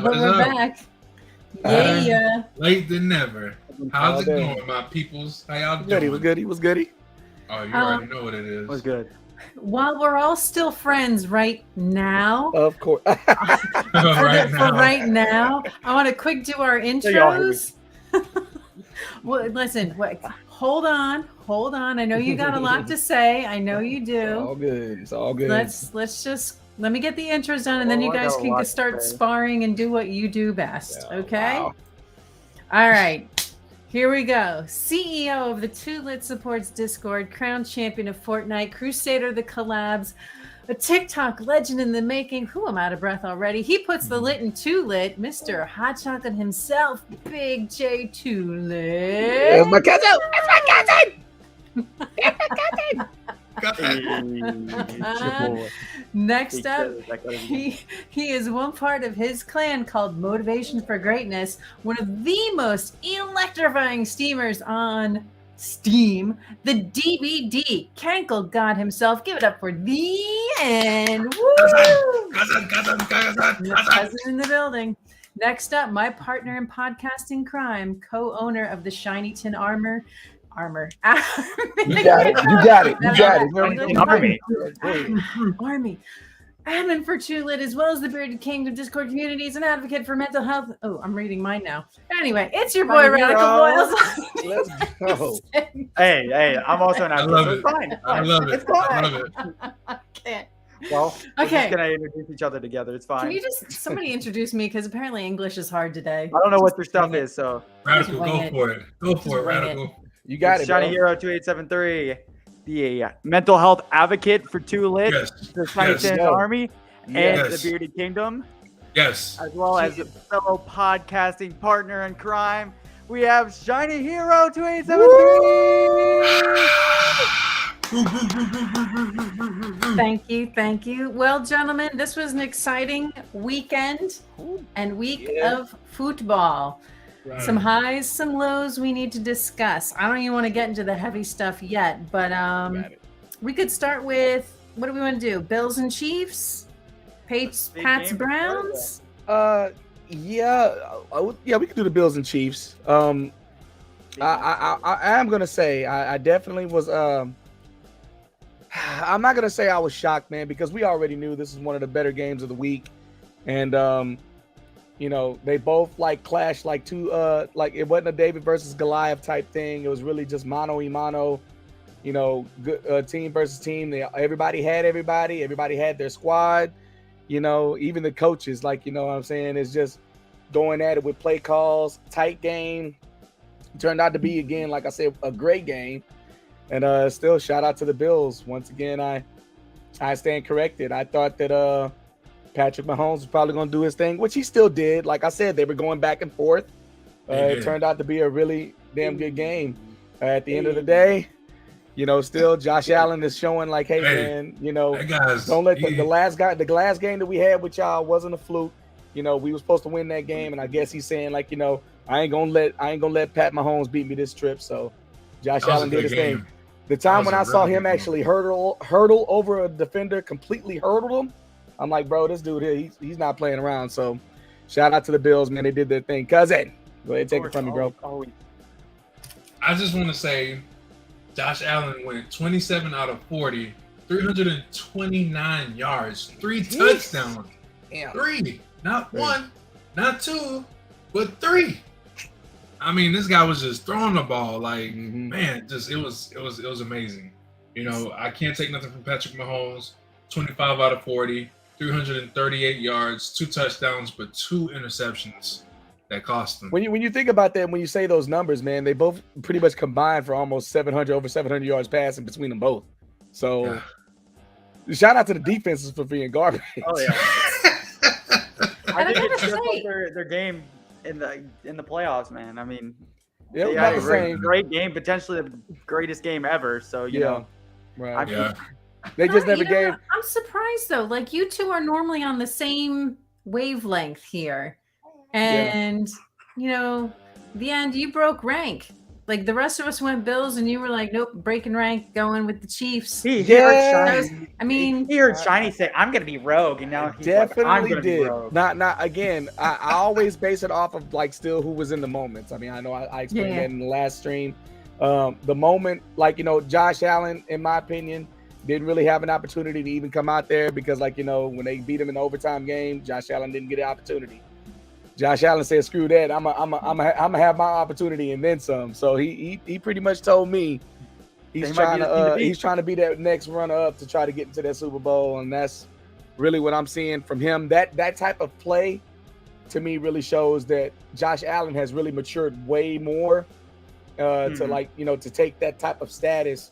But we're back. Yeah. Late than never. How's it going, my peoples? How y'all doing? He was goody. Oh, you already know what it is. Was good. While we're all still friends right now, Of course. right now, I want to quick do our intros. Well, listen, hold on. I know you got a lot to say. I know you do. It's all good. Let me get the intros done, and then you guys can start sparring and do what you do best. Okay? Wow. All right. Here we go. CEO of the Too Lit Supports Discord, crown champion of Fortnite, crusader of the collabs, a TikTok legend in the making. I'm out of breath already. He puts the lit in Too Lit, Mr. Hot Chocolate himself, Big J Too Lit. It's my cousin. Next up, he is one part of his clan called Motivation for Greatness, one of the most electrifying steamers on Steam, the DBD, Cankle God himself. Give it up for the end. Woo! Cousin in the building. Next up, my partner in podcasting crime, co-owner of the Shiny Tin Armor. You got it. Army. Admin for Too Lit, as well as the Bearded Kingdom Discord communities, an advocate for mental health. Oh, I'm reading mine now. Anyway, it's your boy Radical Boils. Let's go. Hey, I'm also an advocate. So it's fine. I love it. It's fine. I love it. I can't. Well, we're Okay. just gonna introduce each other together. It's fine. Can you somebody introduce me? Because apparently English is hard today. I don't know what their stuff is, so Radical, wing go it. for it. Go for it, wing it. Radical. You got it, Shiny bro. Hero 2873, the mental health advocate for Too Lit, Yes. the Shiny Yes. Tin No. Army, and Yes. the Bearded Kingdom, Yes. as well as a fellow podcasting partner in crime. We have Shiny Hero 2873. Thank you. Well, gentlemen, this was an exciting weekend and week of football. Right. Some highs, some lows we need to discuss. I don't even want to get into the heavy stuff yet, but we could start with, what do we want to do? Bills and Chiefs? Pats Browns? Yeah, we could do the Bills and Chiefs. I am gonna say I definitely was. I'm not gonna say I was shocked, man, because we already knew this is one of the better games of the week, and they both clashed like two. Like it wasn't a David versus Goliath type thing. It was really just mano y mano. Good team versus team. Everybody had everybody. Everybody had their squad. Even the coaches, what I'm saying, is just going at it with play calls, tight game. It turned out to be, again, like I said, a great game. And still, shout out to the Bills. Once again, I stand corrected. I thought that Patrick Mahomes was probably going to do his thing, which he still did. Like I said, they were going back and forth. It turned out to be a really damn good game. At the end of the day, still Josh Allen is showing hey man, don't let the last game that we had with y'all wasn't a fluke. We were supposed to win that game, and I guess he's saying I ain't gonna let Pat Mahomes beat me this trip. So Josh Allen did his thing. The time when I saw him actually hurdle over a defender, completely hurdled him, I'm like, bro, this dude here, he's not playing around. So shout out to the Bills, man. They did their thing. Cousin, go ahead, take it from me, bro. I just want to say, Josh Allen went 27 out of 40, 329 yards, 3 touchdowns. Damn. 3, not 1, not 2, but 3. I mean, this guy was just throwing the ball man. Just it was amazing. I can't take nothing from Patrick Mahomes. 25 out of 40, 338 yards, 2 touchdowns, but 2 interceptions that cost them. When you think about that, when you say those numbers, man, they both pretty much combined for almost over 700 yards passing between them both. So shout out to the defenses for being garbage. Oh yeah. I think it's just their game in the playoffs, man. I mean, they had a great game, potentially the greatest game ever. So you know, right? They just never gave. I'm surprised though. You two are normally on the same wavelength here, and the end you broke rank. Like the rest of us went Bills, and you were like, nope, breaking rank, going with the Chiefs. He heard Shiny say, "I'm gonna be rogue," and now he's definitely like, I'm gonna did. be rogue. Not again. I always base it off of like still who was in the moments. I mean, I know I explained that in the last stream. The moment, like, you know, Josh Allen, in my opinion, didn't really have an opportunity to even come out there because, like, you know, when they beat him in the overtime game, Josh Allen didn't get an opportunity. Josh Allen said, "Screw that! I'm gonna have my opportunity and then some." So he pretty much told me he's trying to be that next runner up to try to get into that Super Bowl, and that's really what I'm seeing from him. That type of play to me really shows that Josh Allen has really matured way more to, like, you know, to take that type of status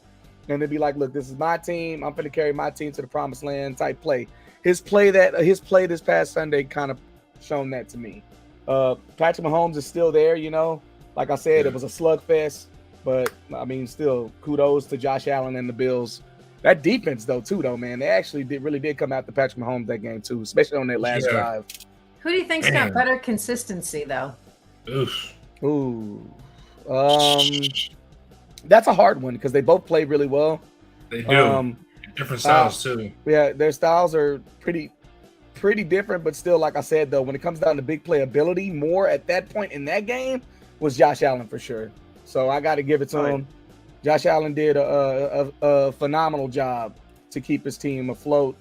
and to be like, look, this is my team. I'm going to carry my team to the promised land type play. His play this past Sunday kind of shown that to me. Patrick Mahomes is still there, you know. Like I said, it was a slugfest, but I mean, still kudos to Josh Allen and the Bills. That defense, though, man, they actually really did come after Patrick Mahomes that game too, especially on that last drive. Who do you think's got better consistency, though? Ooh, that's a hard one because they both play really well. They do. Different styles too. Yeah, their styles are pretty different, but still, like I said, though, when it comes down to big playability, more at that point in that game was Josh Allen for sure. So I got to give it to him. Josh Allen did a phenomenal job to keep his team afloat,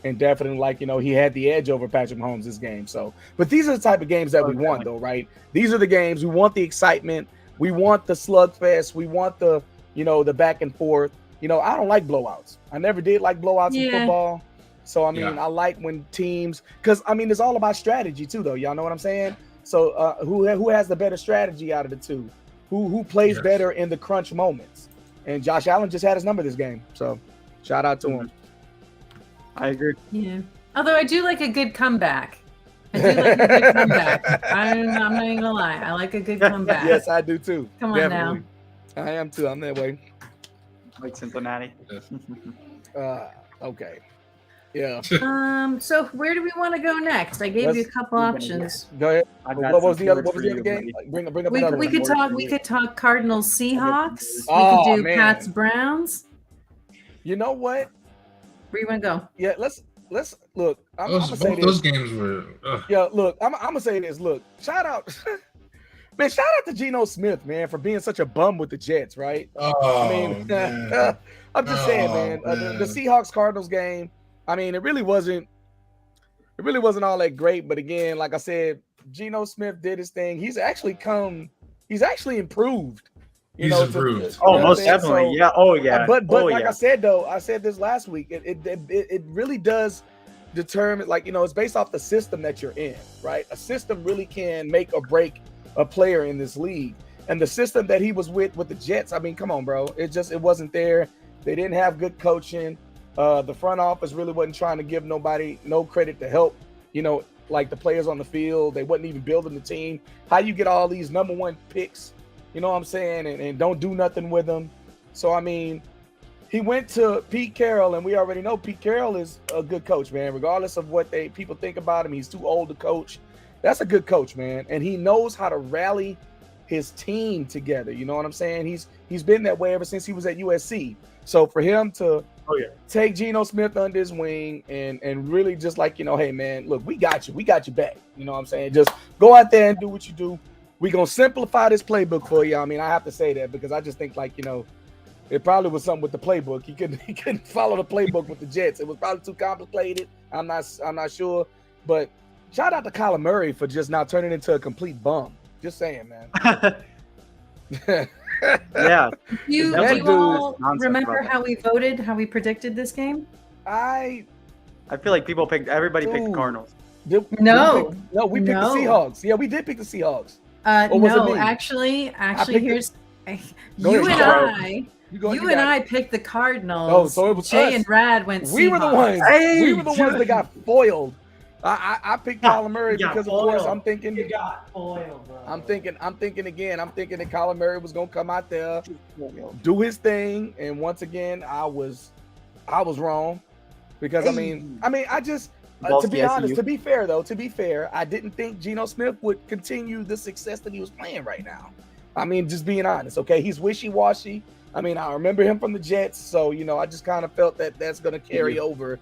and definitely, like, you know, he had the edge over Patrick Mahomes this game. So, but these are the type of games that we want, though, right? These are the games we want, the excitement, we want the slugfest, we want the, you know, the back and forth. You know, I don't like blowouts. I never did like blowouts in football. So, I mean, I like when teams, because, I mean, it's all about strategy, too, though. Y'all know what I'm saying? So, who has the better strategy out of the two? Who plays better in the crunch moments? And Josh Allen just had his number this game. So, shout out to him. I agree. Yeah. Although I do like a good comeback. I do like a good comeback. I'm not even going to lie. I like a good comeback. Yes, I do, too. Come on now. I am, too. I'm that way. Like Cincinnati. Okay. Yeah. So where do we want to go next? I gave you a couple options. Go ahead. What was the other game? Bring up another one. We could talk Cardinals Seahawks. We could do Pats Browns. You know what? Where you want to go? Yeah, let's look. I'm gonna say this. Those games were. Yeah, look. I'm gonna say this. Look, shout out to Geno Smith, man, for being such a bum with the Jets, right? I mean, I'm just saying, man. The Seahawks Cardinals game. I mean, it really wasn't all that great. But again, like I said, Geno Smith did his thing. He's actually improved. He's improved. Most definitely. So, yeah. Oh, yeah. But like I said, though, I said this last week, it really does determine, like, you know, it's based off the system that you're in, right? A system really can make or break a player in this league. And the system that he was with the Jets, I mean, come on, bro. It wasn't there. They didn't have good coaching. The front office really wasn't trying to give nobody no credit to help, you know, like the players on the field. They wasn't even building the team. How you get all these number one picks, you know what I'm saying, and don't do nothing with them. So, I mean, he went to Pete Carroll, and we already know Pete Carroll is a good coach, man. Regardless of what people think about him, he's too old to coach. That's a good coach, man, and he knows how to rally his team together. You know what I'm saying? He's been that way ever since he was at USC. So for him to take Geno Smith under his wing and really just, like, you know, hey, man, look, we got you back. You know what I'm saying? Just go out there and do what you do. We're going to simplify this playbook for you. I mean, I have to say that because I just think, like, you know, it probably was something with the playbook. He couldn't follow the playbook with the Jets. It was probably too complicated. I'm not sure. But shout out to Kyler Murray for just not turning into a complete bum. Just saying, man. Yeah. Do you all remember how we voted, how we predicted this game? I feel like everybody picked the Cardinals. We picked the Seahawks. Yeah, we did pick the Seahawks. No, actually, here's you and I picked the Cardinals. Oh, so it was Jay and Rad went Seahawks. We were the ones. We were the ones that got foiled. I picked Kyler Murray because, of course, I'm thinking you got foiled, bro. I'm thinking again. I'm thinking that Kyler Murray was gonna come out there, do his thing, and once again, I was wrong because I mean, I just to be honest, to be fair, I didn't think Geno Smith would continue the success that he was playing right now. I mean, just being honest, okay? He's wishy-washy. I mean, I remember him from the Jets, so, I just kind of felt that that's going to carry over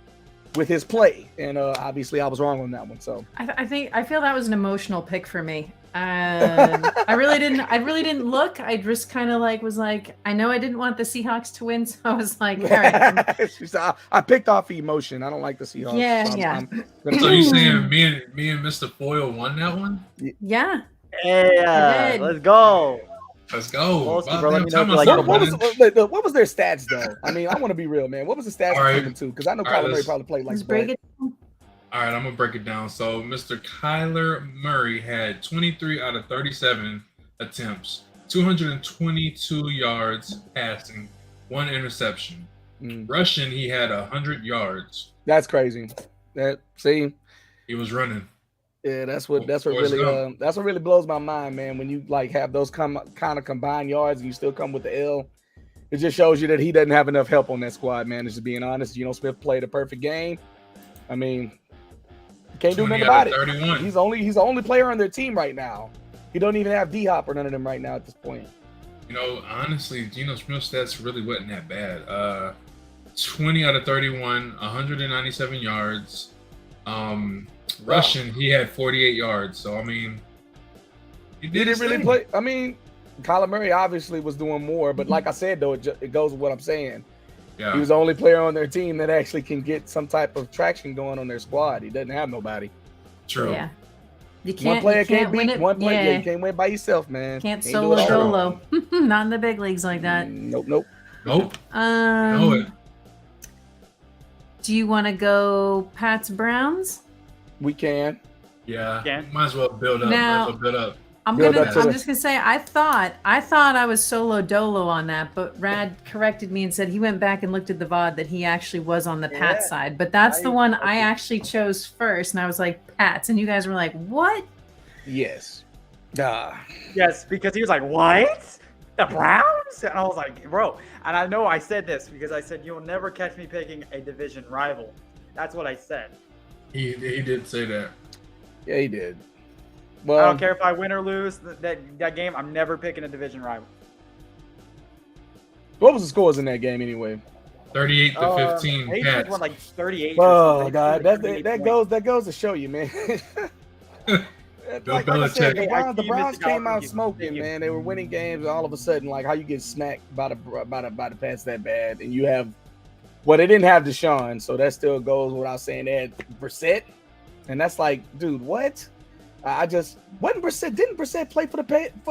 with his play. And obviously I was wrong on that one. So I feel that was an emotional pick for me. I really didn't look. I just kind of was like, I know I didn't want the Seahawks to win, so I was like, all right. I picked off emotion. I don't like the Seahawks. Yeah. So you saying me and Mr. Foyle won that one? Yeah. Yeah. Let's go. Let's go. What was their stats though? I mean, I want to be real, man. What was the stats for them too? Because I know Kyler Murray probably played like. All right, I'm gonna break it down. So Mr. Kyler Murray had 23 out of 37 attempts, 222 yards passing, 1 interception. Rushing, he had 100 yards. That's crazy. He was running. Yeah, that's what really blows my mind, man. When you have those kind of combined yards and you still come with the L, it just shows you that he doesn't have enough help on that squad, man. Just being honest, Smith played a perfect game. I mean, can't do nothing about it. 31. He's the only player on their team right now. He don't even have D-Hop or none of them right now at this point. Honestly, Geno Smith's stats really wasn't that bad. 20 out of 31, 197 yards. Rushing, he had 48 yards. So I mean, he didn't really play. I mean, Kyler Murray obviously was doing more, but like I said, though, it goes with what I'm saying. Yeah. He was the only player on their team that actually can get some type of traction going on their squad. He doesn't have nobody. True. Yeah. One player can't beat one player. Yeah, you can't win by yourself, man. Can't solo dolo. Not in the big leagues like that. Nope. Know it. Do you want to go Pats Browns? We can. Yeah. Might as well build up. Now, I'm just gonna say I thought I was solo dolo on that, but Rad corrected me and said he went back and looked at the VOD that he actually was on the Pats side. But that's the one I actually chose first, and I was like Pats, and you guys were like, what? Yes. Yes, because he was like, what? The Browns? And I was like, bro. And I know I said this because I said you'll never catch me picking a division rival. That's what I said. He did say that. Yeah, he did. Well, I don't care if I win or lose that game. I'm never picking a division rival. What was the scores in that game anyway? 38 to 15. Patriots won like 38. Oh God, that goes to show you, man. Like I said, the Browns came out smoking, man. They were winning games, and all of a sudden, how you get smacked by the Pats that bad, and you have. Well, they didn't have Deshaun, so that still goes without saying. They had Brissett, and that's like, dude, what? Wasn't Brissett? Didn't Brissett play for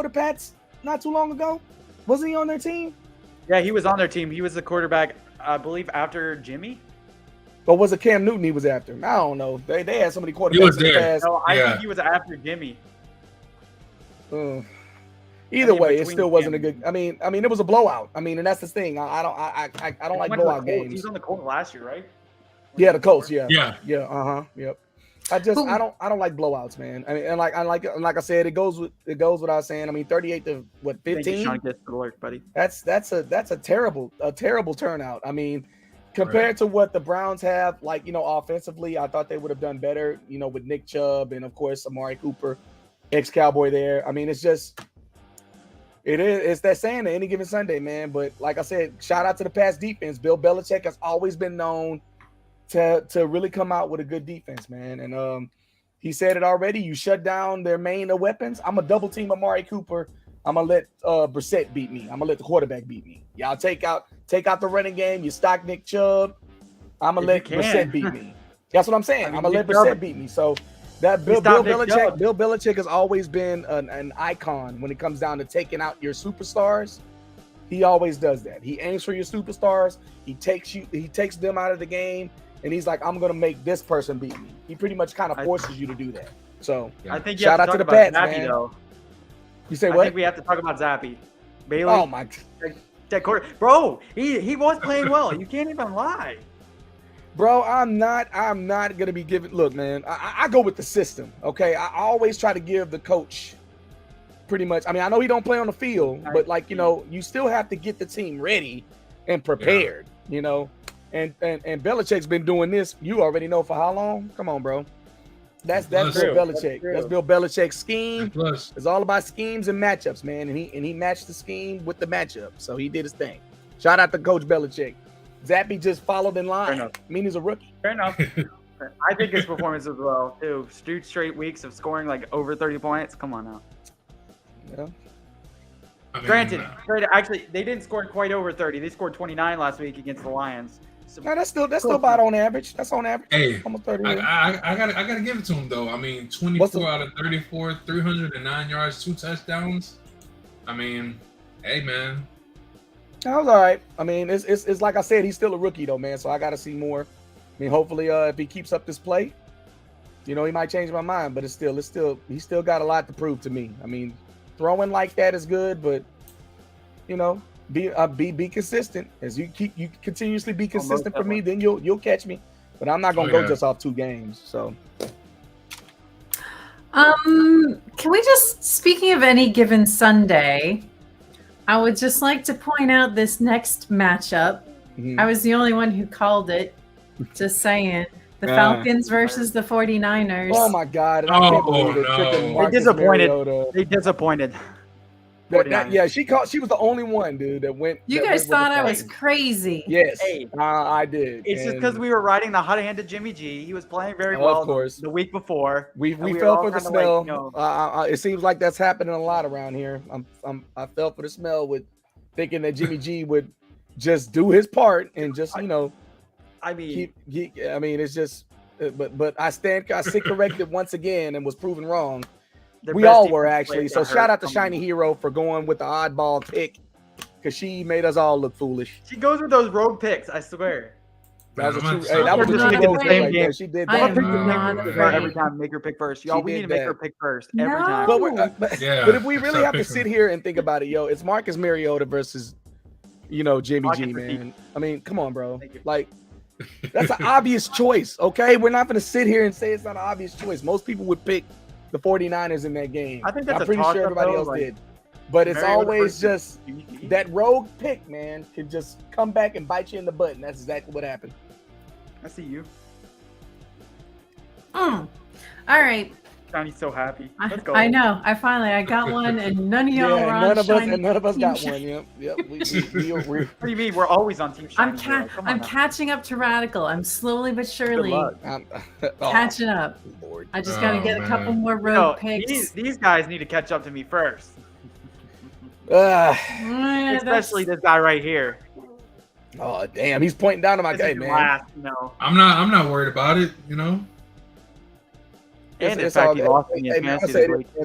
the Pats not too long ago? Wasn't he on their team? Yeah, he was on their team. He was the quarterback, I believe, after Jimmy. Or was it Cam Newton he was after? I don't know. They had so many quarterbacks. He was there. No, I think he was after Jimmy. Either way, it still wasn't a good. I mean, it was a blowout. I mean, and that's the thing. I don't like blowout games. He was on the Colts last year, right? Yeah, the Colts. Yeah. Yep. I don't like blowouts, man. I mean, and like I said, it goes without saying. I mean, 38 to 15. Thank you, Sean, gets the work, buddy. That's a terrible turnout. I mean, compared to what the Browns have, offensively, I thought they would have done better. With Nick Chubb and of course Amari Cooper, ex-Cowboy there. I mean, it's that saying any given Sunday, man. But like I said, shout out to the Pats defense. Bill Belichick has always been known to really come out with a good defense, man. And he said it already. You shut down their main weapons. I'm a double team Amari Cooper. I'm gonna let Brissett beat me. I'm gonna let the quarterback beat me. Y'all take out the running game. You stock Nick Chubb. I'm gonna let Brissett beat me. That's what I'm saying. I'm gonna let Brissett beat me. So that Bill Belichick has always been an icon when it comes down to taking out your superstars. He always does that. He aims for your superstars. He takes them out of the game. And he's like, I'm going to make this person beat me. He pretty much kind of forces you to do that. So, I think shout out to the Pats, man. Though. You say what? I think we have to talk about Zappy. Bailey. Oh, my. That quarter. Bro, he was playing well. You can't even lie. Bro, I'm not going to be giving. Look, man, I go with the system, okay? I always try to give the coach pretty much. I mean, I know he don't play on the field, but, you still have to get the team ready and prepared, And Belichick's been doing this, you already know for how long? Come on, bro. That's Bill Belichick. That's Bill Belichick's scheme. Plus. It's all about schemes and matchups, man. And he matched the scheme with the matchup. So he did his thing. Shout out to Coach Belichick. Zappy just followed in line. I mean, he's a rookie. Fair enough. I think his performance as well, too. 2 straight weeks of scoring like over 30 points. Come on now. Yeah. Granted, actually, they didn't score quite over 30. They scored 29 last week against the Lions. So, no, that's still about on average. That's on average. Hey, almost 30. I gotta give it to him though. I mean, 24 out of 34, 309 yards, 2 touchdowns. I mean, hey man, that was all right. I mean, it's like I said, he's still a rookie though, man. So I gotta see more. I mean, hopefully, if he keeps up this play, he might change my mind. But he's still got a lot to prove to me. I mean, throwing like that is good, but be consistent. As you continuously be consistent for me, then you'll catch me. But I'm not gonna go just off 2 games. So can we just, speaking of any given Sunday, I would just like to point out this next matchup. Mm-hmm. I was the only one who called it. Just saying. The Falcons versus the 49ers. Oh my God. And I can't believe it. No. They disappointed. She was the only one, dude, that went. You guys thought I was crazy. Yes, I did. It's just because we were riding the hot hand of Jimmy G. He was playing very well of course. The week before. We fell for the smell. It seems like that's happening a lot around here. I fell for the smell with thinking that Jimmy G would just do his part and just it's just. But I sit corrected once again and was proven wrong. We all were actually. So shout out to Shiny Hero for going with the oddball pick because she made us all look foolish. She goes with those rogue picks, I swear. That was a true same game. She did that. Every time, make her pick first. Y'all, we need to make her pick first every time. But if we really have to sit here and think about it, it's Marcus Mariota versus, Jimmy G, man. I mean, come on, bro. Like, that's an obvious choice, okay? We're not going to sit here and say it's not an obvious choice. Most people would pick the 49ers in that game. I think that's I'm pretty sure everybody else did. But it's always just that rogue pick, man, can just come back and bite you in the butt, and that's exactly what happened. I see you. All right. Johnny's so happy. Let's go. I know. I got one, and none of y'all were on Shiny. None of us got one. Yep. What do you mean? We're always on Team Shiny. I'm catching up to Radical. I'm slowly but surely catching up. Lord. I just got to get a couple more road picks. These guys need to catch up to me first. Especially this guy right here. Oh damn, he's pointing down to my guy, man. I'm not worried about it, And in fact, he lost me.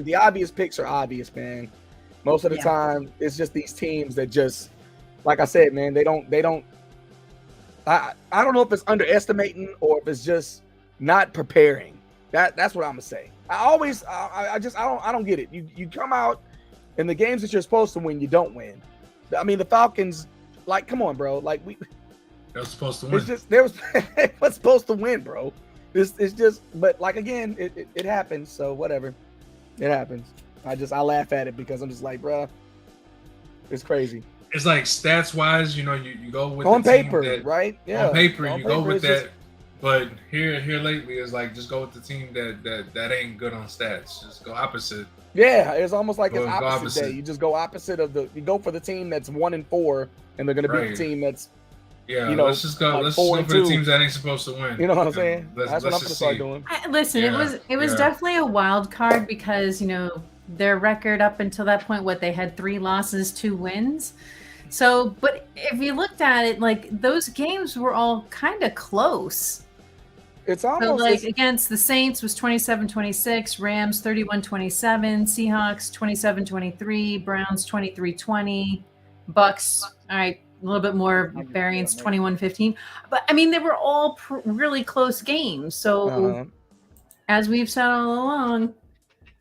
The obvious picks are obvious, man. Most of the time, it's just these teams that just, like I said, man, they don't. I don't know if it's underestimating or if it's just not preparing. That's what I'm gonna say. I don't get it. You come out in the games that you're supposed to win, you don't win. I mean, the Falcons, like, come on, bro. Like they're supposed to win. It's just they was supposed to win, bro. It's just, but like again, it happens. So whatever, it happens. I laugh at it because I'm just like, bro, it's crazy. It's like stats wise, you go with on the paper, team that, right? Yeah, on paper you go with that. But here lately is like just go with the team that ain't good on stats. Just go opposite. Yeah, it's almost like it's opposite day. You just go opposite you go for the team that's 1-4, and they're gonna beat the team that's. Yeah, let's just go. Let's go for the teams that ain't supposed to win. You know what I'm saying? That's what I'm gonna start doing. Listen, it was definitely a wild card because their record up until that point, they had 3 losses, 2 wins. So, but if you looked at it, like those games were all kind of close. It's almost against the Saints was 27-26, Rams 31-27, Seahawks 27-23, Browns 23-20, Bucks. All right. A little bit more variance, 21-15. But, I mean, they were all really close games. So, as we've said all along,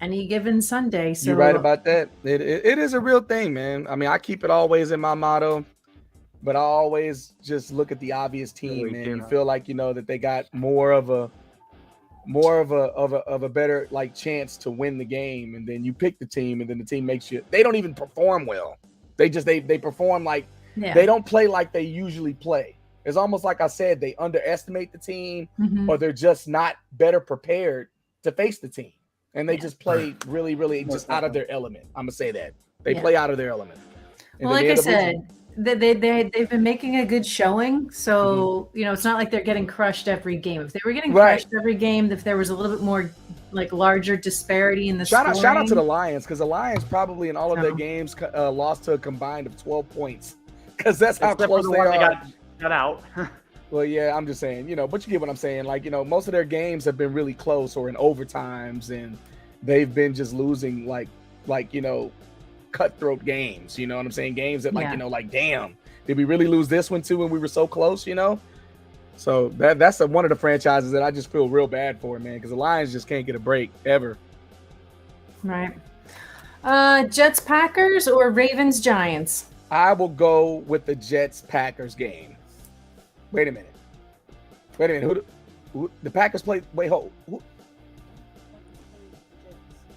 any given Sunday. So. You're right about that. It is a real thing, man. I mean, I keep it always in my motto, but I always just look at the obvious team, man. You feel like, that they got more of a better, like, chance to win the game. And then you pick the team, and then the team makes you – they don't even perform well. They perform like – they don't play like they usually play. It's almost like I said, they underestimate the team or they're just not better prepared to face the team, and they just play really, really just out of their element. I'm gonna say that they play out of their element. Well, like I said, they've been making a good showing, so it's not like they're getting crushed every game. If they were getting crushed every game, if there was a little bit more like larger disparity in the shout out to the Lions, because the Lions probably in all of their games lost to a combined of 12 points, because that's how close they are. Got out. Well, yeah, I'm just saying, but you get what I'm saying. Like, most of their games have been really close or in overtimes, and they've been just losing like cutthroat games. You know what I'm saying? Games that like damn, did we really lose this one too when we were so close? So that's one of the franchises that I just feel real bad for, man, because the Lions just can't get a break ever. Right. Jets Packers or Ravens Giants? I will go with the Jets Packers game. Wait a minute. Who the Packers play? Wait, hold.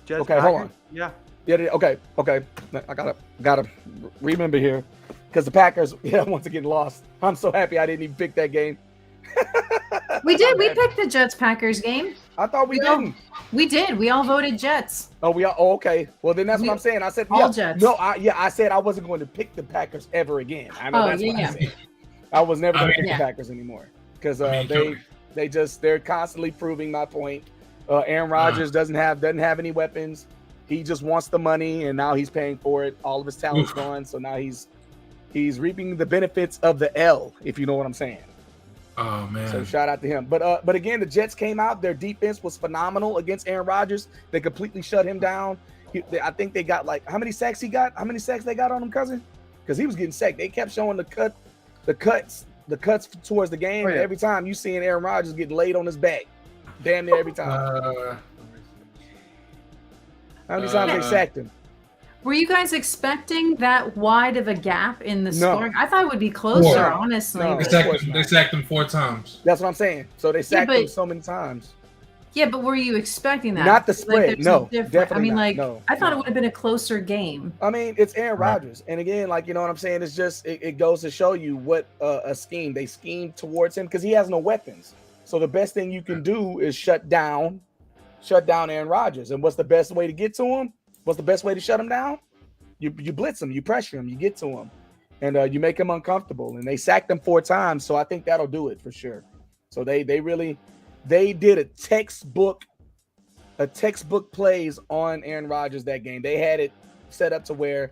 Jets okay, Packers? Hold on. Yeah. Okay. I gotta remember here, because the Packers, once again lost. I'm so happy I didn't even pick that game. We did. We picked the Jets Packers game. I thought we didn't. We did. We all voted Jets. Oh, we are. Oh, okay. Well, then that's what I'm saying. I said Jets. No, I said I wasn't going to pick the Packers ever again. I know that's what I said. I was never going to pick the Packers anymore, because they're constantly proving my point. Aaron Rodgers doesn't have any weapons. He just wants the money, and now he's paying for it. All of his talent's gone, so now he's reaping the benefits of the L, if you know what I'm saying. Oh man! So shout out to him. But again, the Jets came out. Their defense was phenomenal against Aaron Rodgers. They completely shut him down. I think they got how many sacks he got? How many sacks they got on him, cousin? Because he was getting sacked. They kept showing the cuts towards the game. And every time you seeing Aaron Rodgers getting laid on his back, damn near every time. How many times they sacked him? Were you guys expecting that wide of a gap in the scoring? I thought it would be closer, honestly. No, they sacked him 4 times. That's what I'm saying. So they sacked him so many times. Yeah, but were you expecting that? Not the spread. No, definitely not. I thought it would have been a closer game. I mean, it's Aaron Rodgers. And again, you know what I'm saying? It's just, it goes to show you what a scheme. They schemed towards him because he has no weapons. So the best thing you can do is shut down Aaron Rodgers. And what's the best way to get to him? What's the best way to shut him down? You blitz him, you pressure him, you get to him, and you make him uncomfortable. And they sacked him 4 times, so I think that'll do it for sure. So they did a textbook plays on Aaron Rodgers that game. They had it set up to where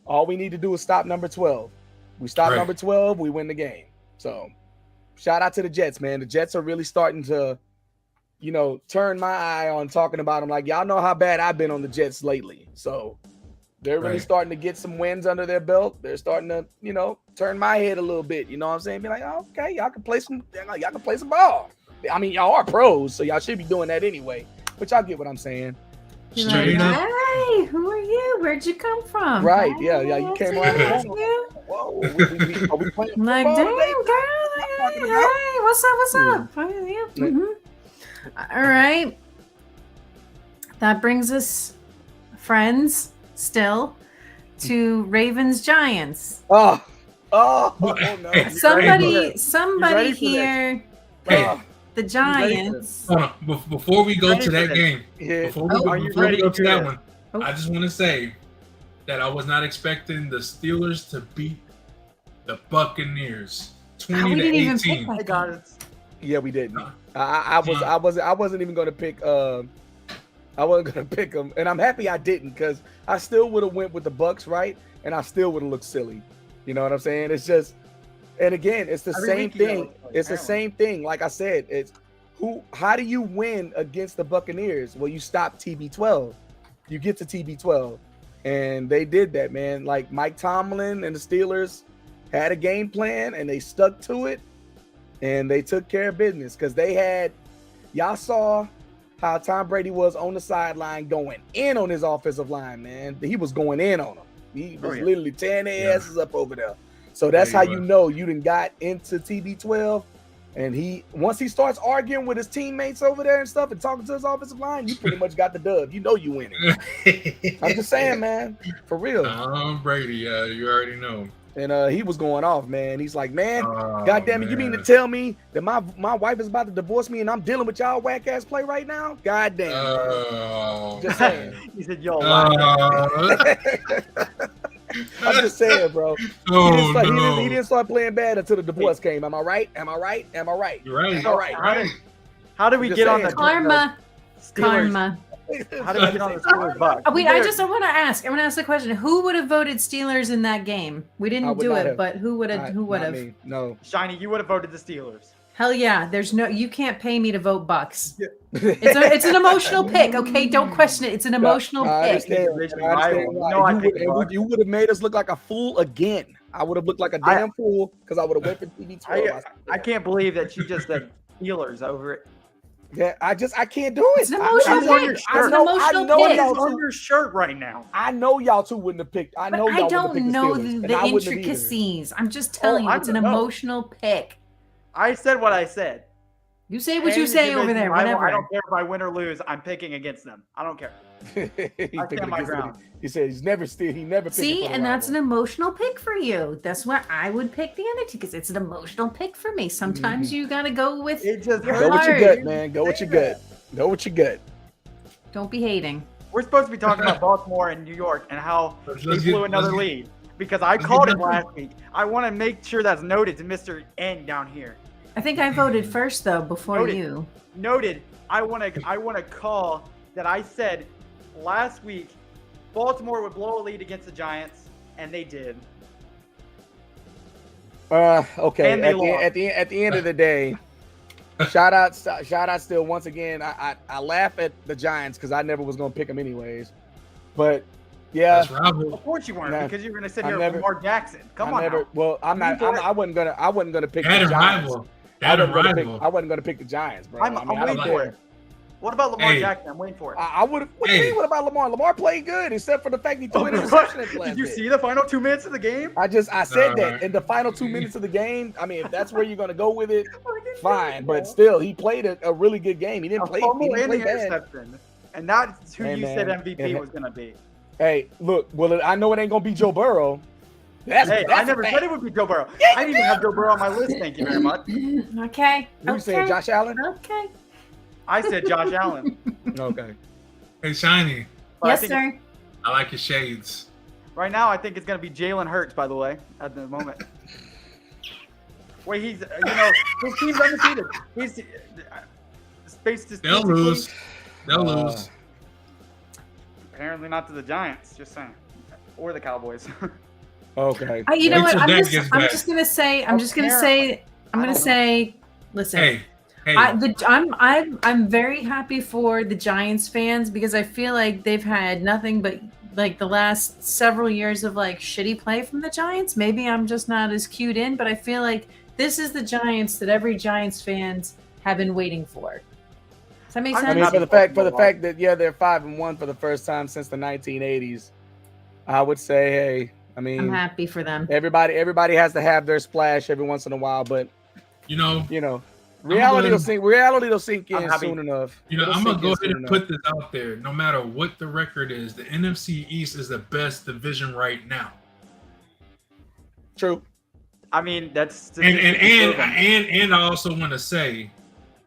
all we need to do is stop number 12. We stop number 12, we win the game. So shout out to the Jets, man. The Jets are really starting to turn my eye on talking about them. Like, y'all know how bad I've been on the Jets lately. So they're really starting to get some wins under their belt. They're starting to, turn my head a little bit. You know what I'm saying? Be like, oh, okay, y'all can play some ball. I mean, y'all are pros, so y'all should be doing that anyway. But y'all get what I'm saying. Hey, who are you? Where'd you come from? Right, yeah, you came around the corner. Whoa, are we playing like, damn, girl. Hey, what's up? Mm-hmm. All right. That brings us, friends, still to Ravens Giants. Oh no. Somebody here. The Giants. Before we go to that game, before we go to that one, I just want to say that I was not expecting the Steelers to beat the Buccaneers 20-18. Yeah, we didn't. I wasn't even going to pick. I wasn't going to pick them, and I'm happy I didn't, because I still would have went with the Bucs, right? And I still would have looked silly. You know what I'm saying? It's just, and again, it's the same thing. It's the same thing. Like I said, it's how do you win against the Buccaneers? Well, you stop TB12. You get to TB12, and they did that, man. Like Mike Tomlin and the Steelers had a game plan, and they stuck to it, and they took care of business, because y'all saw how Tom Brady was on the sideline going in on his offensive line, man. He was going in on them. He was literally tearing their asses up over there. So that's how you know you done got into TB12. And once he starts arguing with his teammates over there and stuff and talking to his offensive line, you pretty much got the dub. You know you winning. I'm just saying, man. For real. Tom Brady, you already know. and he was going off, man. He's like, man, God damn it, you mean to tell me that my wife is about to divorce me and I'm dealing with y'all whack ass play right now? God damn. Just saying. He said, "Yo, I'm just saying, bro. He didn't start playing bad until the divorce came. Am I right? You're right. All right. How do we get on the karma? Karma. How do we get on the Steelers Bucks? Wait, I want to ask. I want to ask the question. Who would have voted Steelers in that game? We didn't do it, but who would have? Who would have? No. Shiny, you would have voted the Steelers. Hell yeah! You can't pay me to vote Bucks. It's an emotional pick. Okay, don't question it. It's an emotional pick. You would have made us look like a fool again. I would have looked like a damn fool because I would have went for TB12. I can't believe that you just said Steelers over it. Yeah, I can't do it. It's an emotional pick. It's an emotional pick. It's on your shirt right now. I know y'all two wouldn't have picked. I don't know the intricacies. I'm just telling you, it's an emotional pick. I said what I said. You say what you say over there. Whatever. I don't care if I win or lose. I'm picking against them. I don't care. I stand my ground. He said he never picked. See, and that's an emotional pick for you. That's why I would pick the other two because it's an emotional pick for me. Sometimes you gotta go with it. Go with your gut, man. Go with your gut. Go with your gut. Don't be hating. We're supposed to be talking about Baltimore and New York and how they blew another lead because I called it last week. I want to make sure that's noted to Mr. N down here. I think I voted first though before you. Noted. I want to call that I said last week Baltimore would blow a lead against the Giants, and they did. Okay. At the end of the day, shout out still once again. I laugh at the Giants because I never was gonna pick them anyways, but yeah. Of course you weren't because you're gonna sit here with Lamar Jackson. Come on. Now. Well, I'm not. I wasn't gonna pick the Giants. I wasn't gonna pick the Giants, bro. I'm waiting for it. What about Lamar Jackson? I'm waiting for it. I would have. What do you mean? What about Lamar? Lamar played good, except for the fact he threw an interception. Did you see the final 2 minutes of the game? I said that in the final 2 minutes of the game. I mean, if that's where you're gonna go with it, fine. But still, he played a really good game. He didn't play. He didn't play bad. And that's who you said MVP was gonna be. Hey, look. Well, I know it ain't gonna be Joe Burrow. I never said it would be Joe Burrow. I didn't even have Joe Burrow on my list. Thank you very much. Okay. You saying Josh Allen? Okay. I said Josh Allen. Okay. Hey, Shiny. Yes, sir. I like your shades. Right now, I think it's going to be Jalen Hurts, by the way, at the moment. Wait, his team's undefeated. He's They'll lose. They'll lose. Apparently not to the Giants, just saying. Or the Cowboys. Okay. You know what? I'm just gonna say. Listen. Hey. I'm very happy for the Giants fans because I feel like they've had nothing but like the last several years of like shitty play from the Giants. Maybe I'm just not as cued in, but I feel like this is the Giants that every Giants fans have been waiting for. Does that make sense? I mean, for the fact that they're 5-1 for the first time since the 1980s, I would say, hey, I mean, I'm happy for them. Everybody has to have their splash every once in a while, but reality will sink in soon enough. I'm gonna go ahead and put this out there. No matter what the record is, the NFC East is the best division right now. True. I mean, that's and I also want to say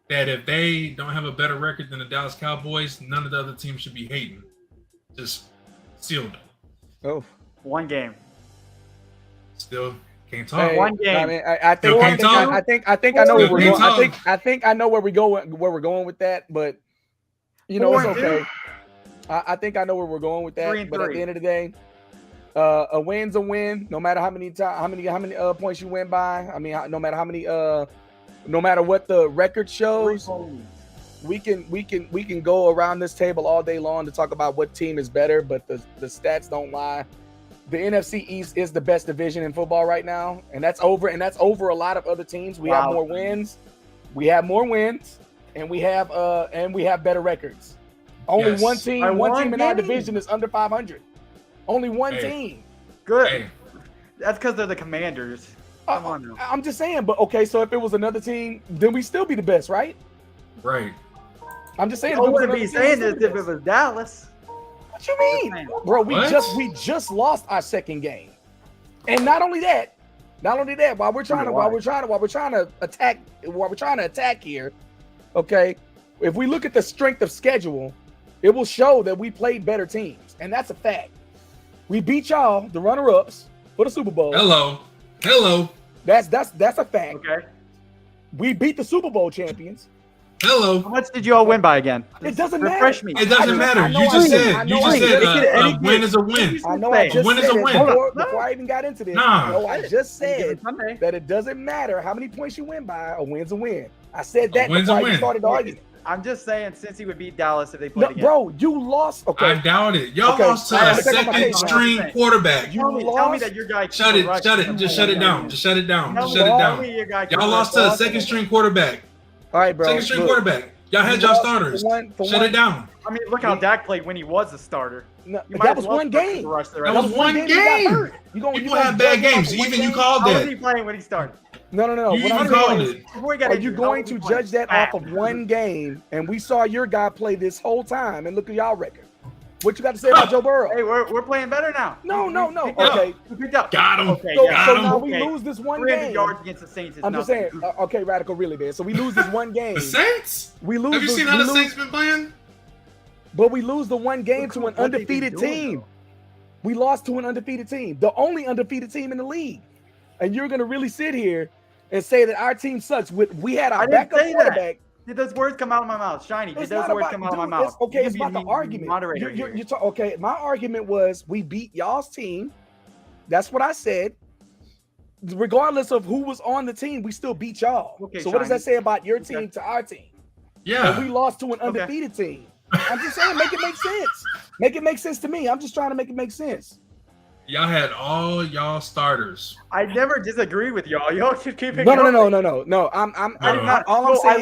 that if they don't have a better record than the Dallas Cowboys, none of the other teams should be hating. Just sealed. Oh, one game. Still. Can't talk. Hey, one game. I mean, I think I know where we're going. I think I know where we're going with that, but it's okay. I think I know where we're going with that. But at the end of the day, a win's a win, no matter how many points you win by. I mean, no matter what the record shows, we can go around this table all day long to talk about what team is better, but the stats don't lie. The NFC East is the best division in football right now, and that's over a lot of other teams. We have more wins. And we have better records. Only one team in our division is under 500. Only one team. Good. Hey. That's because they're the Commanders. Come on now. I'm just saying, but okay, so if it was another team, then we still be the best, right? Right. I'm just saying. I wouldn't be saying this if it was Dallas. What you mean, bro? We just lost our second game. And not only that, while we're trying to attack here, okay, if we look at the strength of schedule, it will show that we played better teams, and that's a fact. We beat y'all, the runner-ups, for the Super Bowl. Hello. That's a fact. Okay. We beat the Super Bowl champions. Hello. How much did you all win by again? It doesn't matter. Refresh me. It doesn't matter. You just said a win is a win. I know. I just win is a said win. before I even got into this. Nah. No, I just said that it doesn't matter how many points you win by. A win's a win. I said that before I even started the argument. I'm just saying, since he would beat Dallas if they played again. Bro, you lost. Okay. I doubt it. Y'all lost to a second string quarterback. Tell me that your guy. Shut it. Just shut it down. Y'all lost to a second string quarterback. All right, bro. Second string quarterback. Y'all had y'all starters. Shut it down. I mean, look how Dak played when he was a starter. No, that was one game. That was one game. People have bad games. Even you called that. How was he playing when he started? No. You even called it. Are you going to judge that off of one game? And we saw your guy play this whole time, and look at y'all record. What you got to say about Joe Burrow? Hey, we're playing better now. No. Okay. We picked up. Got him. Okay, so got him. we lose this one 300 game. yards against the Saints is I'm just saying. Okay, Radical, really, man. So we lose this one game. The Saints? We lose. Have you seen how the Saints been playing? But we lose the one game to an undefeated team. We lost to an undefeated team, the only undefeated team in the league. And you're gonna really sit here and say that our team sucks? We had our backup quarterback. Did those words come out of my mouth? Shiny. Did those words come out of my mouth? Okay, it's about the argument. Moderator. Okay, my argument was we beat y'all's team. That's what I said. Regardless of who was on the team, we still beat y'all. Okay, so what does that say about your team to our team? Yeah. And we lost to an undefeated team. I'm just saying, make it make sense. Make it make sense to me. I'm just trying to make it make sense. Y'all had all y'all starters. I never disagree with y'all. Y'all should keep it going. No. I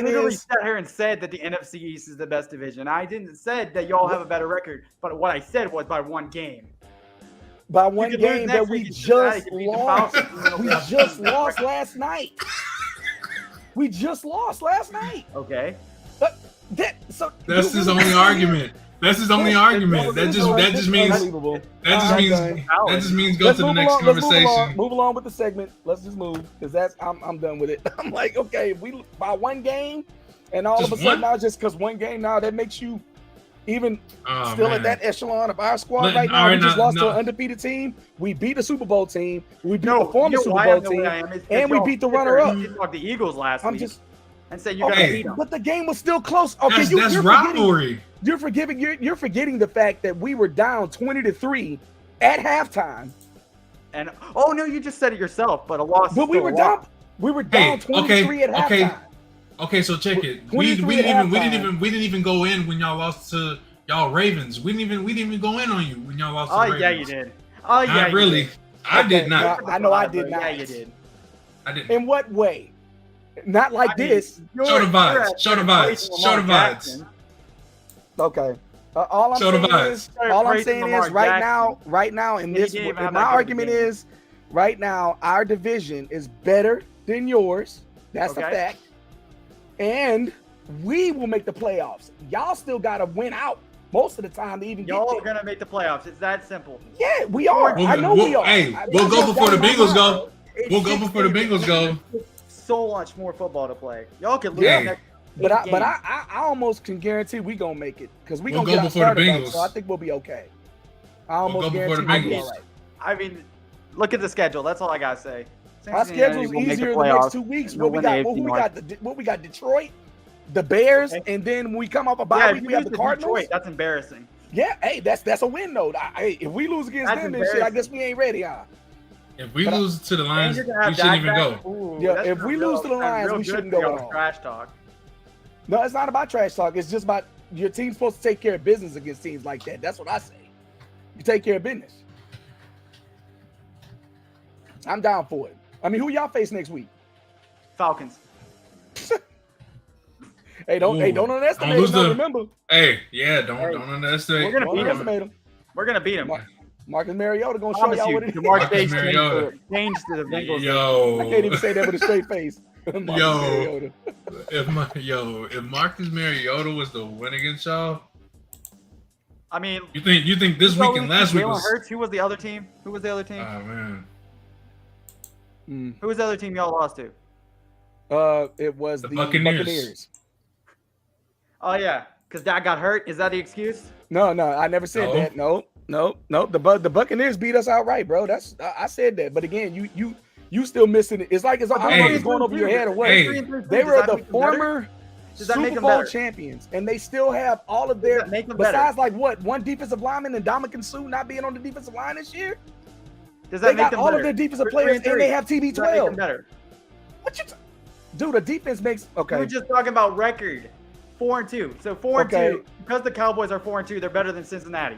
literally sat here and said that the NFC East is the best division. I didn't say that y'all have a better record, but what I said was by one game. By one game that we just lost. We just lost last night. We just lost last night. Okay. That's his only argument. That's his only argument. That just means go to the next conversation. Move along with the segment. Let's just move because I'm done with it. I'm like, okay, we by one game, and all of a sudden now just because one game now that makes you even still at that echelon of our squad right now. We just lost to an undefeated team. We beat the Super Bowl team. We beat the former Super Bowl team, and we beat the runner-up. You talked the Eagles last week. And say you're gonna beat them. But the game was still close. Okay, that's rivalry. You're forgetting the fact that we were down 20-3 at halftime. And no, you just said it yourself. But a loss. But we were down 23 at halftime. Okay, so check it. We didn't even go in when y'all lost to y'all Ravens. We didn't even go in on you when y'all lost to Ravens. Yeah, you did. Not really. I did not. I know I did not. Yeah, you did. I didn't. In what way? Not like this. Show the vibes. Okay. All I'm saying is right now in this, my argument is right now our division is better than yours. That's a fact. And we will make the playoffs. Y'all still got to win out most of the time to even Y'all are going to make the playoffs. It's that simple. Yeah, we are. I know we are. Hey, we'll go before the Bengals go. We'll go before the Bengals go. So much more football to play. Y'all can lose next. But I almost can guarantee we gonna make it because we gonna get our starter back, so I think we'll be okay. I almost guarantee we'll be all right. I mean, look at the schedule. That's all I gotta say. Our schedule's easier the next 2 weeks. What we got? Detroit, the Bears, and then when we come off a bye week, we have the Cardinals. Detroit, that's embarrassing. Yeah, hey, that's a win though. Hey, if we lose against them, then shit, I guess we ain't ready, If we lose to the Lions, we shouldn't even go. Ooh, yeah, if we lose to the Lions, we shouldn't go at all. Trash talk. No, it's not about trash talk. It's just about your team's supposed to take care of business against teams like that. That's what I say. You take care of business. I'm down for it. I mean, who y'all face next week? Falcons. Hey, don't underestimate them. Remember. Hey, yeah, don't underestimate. We're gonna beat them. Marcus Mariota gonna show y'all what it is. Marcus Mariota changed to the Bengals. Yo, I can't even say that with a straight face. If Marcus Mariota was the win against y'all, I mean, you think this week and last week was? Hurts. Who was the other team? Oh man, Mm. Who was the other team y'all lost to? It was The the Buccaneers. Buccaneers. Oh yeah, because Dak got hurt. Is that the excuse? No, I never said No. that. No. The Buccaneers beat us outright, bro. I said that. But again, you still missing it. It's like I don't know if it's going over your head or what. Hey. They were the former Super Bowl better? champions, and they still have all of their besides like what one defensive lineman and Ndamukong Suh not being on the defensive line this year. Does They that make got them all better? of their defensive They're players, 3-3. and they have Does that make them TB12. better? What you? Dude, a defense makes We okay. were just talking about record. 4-2. So 4-2. Because the Cowboys are 4-2, they're better than Cincinnati.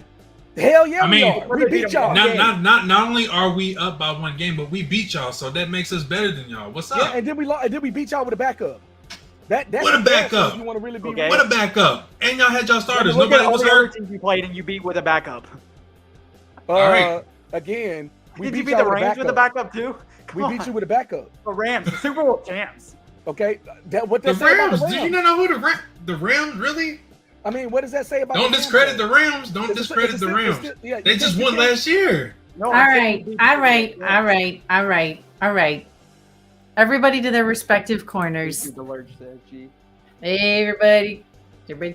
Hell yeah, I mean, we are. We beat y'all. Not only are we up by 1 game, but we beat y'all, so that makes us better than y'all. What's up? Yeah, and then we beat y'all with a backup. That's What a backup? if you want to really be Okay. What a backup! And y'all had y'all starters. Look at Nobody all was the other hurt. teams you played and you beat with a backup. All right. Again, we Did you beat beat y'all the with a Rams with a backup. backup too? Come We beat on. you with a backup. The Rams, the Super Bowl champs. Okay, what The does that say about Rams. the Did you Rams? not know who the Rams really? I mean, what does that say about? Don't the Rams, discredit though? the Rams. Don't It's discredit it's the still- it's Rams. still- yeah, They you just can't- won you can't- last year. No, All I'm saying right, you beat all the right. Everybody to their respective corners. He's allergic to G. Everybody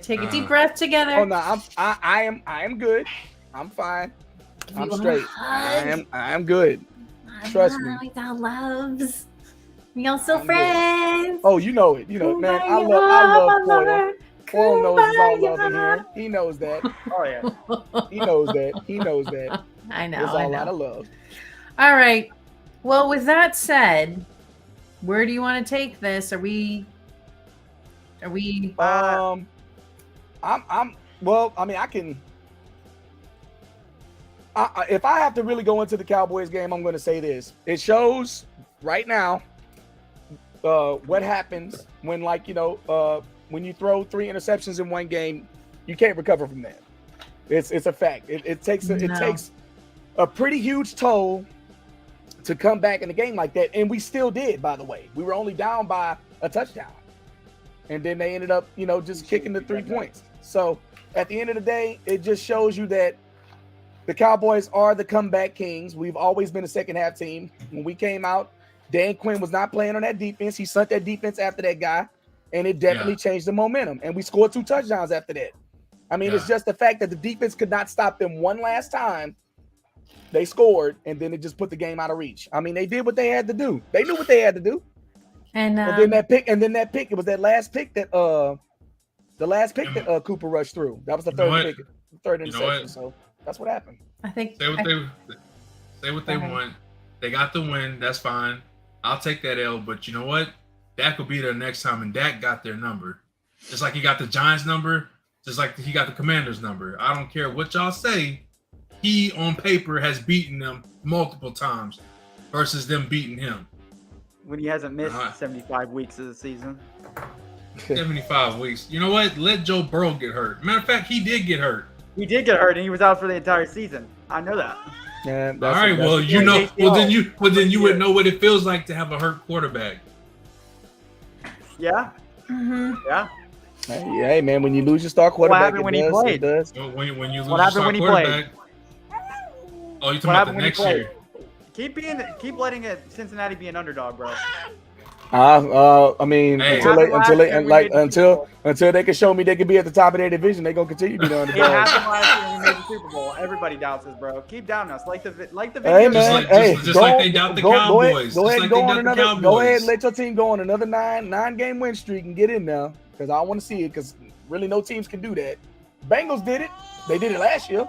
take a deep breath together. Oh no, I am good. I'm fine. If I'm you want straight. a hug, I am good. Trust me. Without loves. We also I'm friends. Oh, you know it. You know, man. I love Coyle. Coyle knows it's all love in here. He knows that. Oh yeah. He knows that. He knows that. I know. There's I all a lot know. of love. All right. Well, with that said, where do you want to take this? Are we? I'm well, I mean, I can. If I have to really go into the Cowboys game, I'm going to say this. It shows right now what happens when, like, when you throw 3 interceptions in one game, you can't recover from that. It's a fact. It takes a pretty huge toll to come back in a game like that, and we still did. By the way, we were only down by a touchdown, and then they ended up, just kicking the 3 points. So at the end of the day, it just shows you that the Cowboys are the comeback kings. We've always been a second half team. When we came out, Dan Quinn was not playing on that defense. He sent that defense after that guy, and it definitely changed the momentum. And we scored 2 touchdowns after that. I mean, it's just the fact that the defense could not stop them one last time. They scored, and then it just put the game out of reach. I mean, they did what they had to do. They knew what they had to do. And then that pick, it was that last pick that Cooper rushed through. That was the third interception. So that's what happened. I think Say what they want. They got the win. That's fine. I'll take that L. But you know what? Dak will be there next time, and Dak got their number. Just like he got the Giants number, just like he got the Commanders number. I don't care what y'all say. He, on paper, has beaten them multiple times versus them beating him. When he hasn't missed 75 weeks of the season. 75 weeks. You know what? Let Joe Burrow get hurt. Matter of fact, he did get hurt. He did get hurt, and he was out for the entire season. I know that. Yeah. All right. Well, you know. Well, then you would know what it feels like to have a hurt quarterback. Yeah. Mm-hmm. Yeah. Hey, man, when you lose your star quarterback, when he played? When you lose What your happened star when he quarterback. Oh, you're talking about the next year. Keep letting Cincinnati be an underdog, bro. I mean, Hey. until they can show me they can be at the top of their division, they're gonna continue to be the It underdog. happened last year when we made the Super Bowl. Everybody doubts us, bro. Keep doubting us, like the Hey, video. man, Just like they doubt the Cowboys. Go ahead, Just like go they on doubt the another. Cowboys. Go ahead, let your team go on another nine game win streak and get in there, because I want to see it. Because really, no teams can do that. Bengals did it. They did it last year,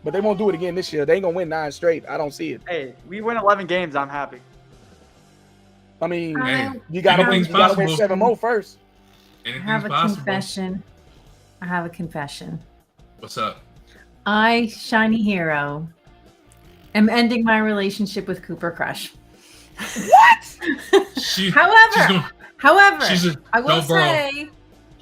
but they won't do it again this year. They ain't gonna win 9 straight. I don't see it. Hey, we win 11 games. I'm happy. I mean, Hey, you gotta win possible. 7 more first. I Anything's have a possible. confession. I have a confession. What's up? I, Shiny Hero, am ending my relationship with Cooper Crush. What? However, I will Joe Burrow. say,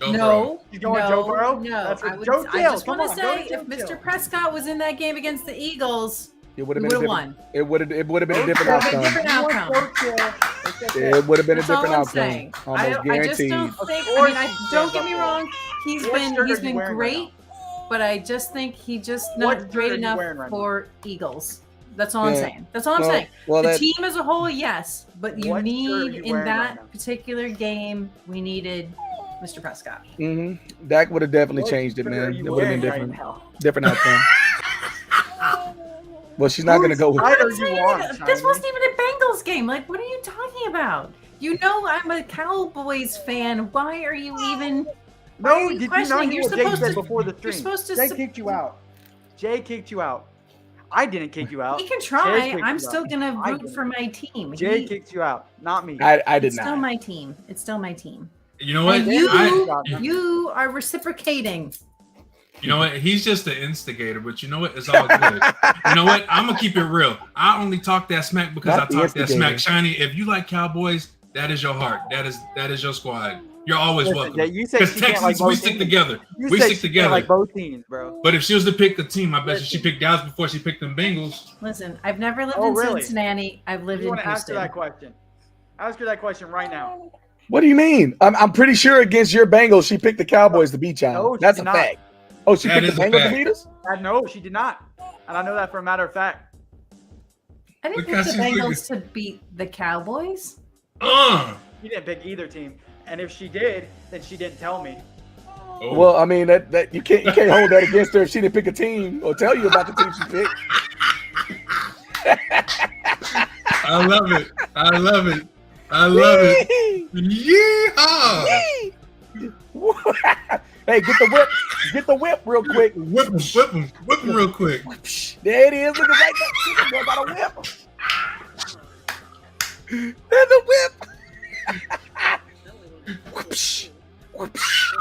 Joe Burrow. no, You going Joe Burrow? no. That's what I Joe just Gill. want to Come on, say, go if Joe Mr. Gill. Prescott was in that game against the Eagles, It we would have would been have a won. different. It would have been a different It would've been outcome. different outcome. It would have been a That's all different I'm outcome. saying. Almost I just guaranteed. don't think. Of I mean, course don't get me wrong. He's What shirt been are you wearing right great, but I just think he just What not shirt great are you enough wearing right now? for Eagles. That's all I'm saying. That's all I'm saying. Well, the team as a whole, yes, but you What shirt are need you in wearing that right now? particular game, we needed Mr. Prescott. Dak would have definitely What changed it, shirt are man. you It would have been wearing different. right now? Different outcome. Well, she's not going to go with Whose it. side are you on, This Shiny? wasn't even a Bengals game. Like, what are you talking about? You know I'm a Cowboys fan. Why are you even? Why are No, you did you not questioning? hear You're what Jake supposed said to. before the You're stream? supposed to. Jay kicked you out. Jay kicked you out. I didn't kick you out. He can Jay try. kicked I'm you still out. gonna I root didn't. for my team. Jay kicked you out, not me. I did It's still not. my team. It's still my team. You know what? And you, I- you are reciprocating. You know what? He's just the instigator, but you know what? It's all good. You know what? I'm gonna keep it real. I only talk that smack because Not the I talk that instigator. smack. Shiny, if you like Cowboys, that is your heart. That is your squad. You're always Listen, welcome. Jay, you said Because she can't like Texans, we both stick teams. together. You We said stick she can't together. like both teams, bro. But if she was to pick a team, I bet you she picked Dallas before she picked them Bengals. Listen, I've never lived Oh, in really? Cincinnati. I've lived You in want to ask her Houston. that question? Ask her that question right now. What do you mean? I'm pretty sure against your Bengals, she picked the Cowboys to beat y'all. No, she That's did a not. fact. Oh, she That picked the is a Bengals to fact. beat us? No, she did not, and I know that for a matter of fact. I didn't Because pick the she's Bengals to beat the Cowboys. She didn't pick either team, and if she did, then she didn't tell me. Oh. Well, I mean that you can't hold that against her if she didn't pick a team or tell you about the team she picked. I love it. I love it. I love it. Yeehaw! Hey, get the whip real quick. Whip him real quick. There it is. Look at right there. This girl got a whip. There's a whip. Whoopsh, whoopsh,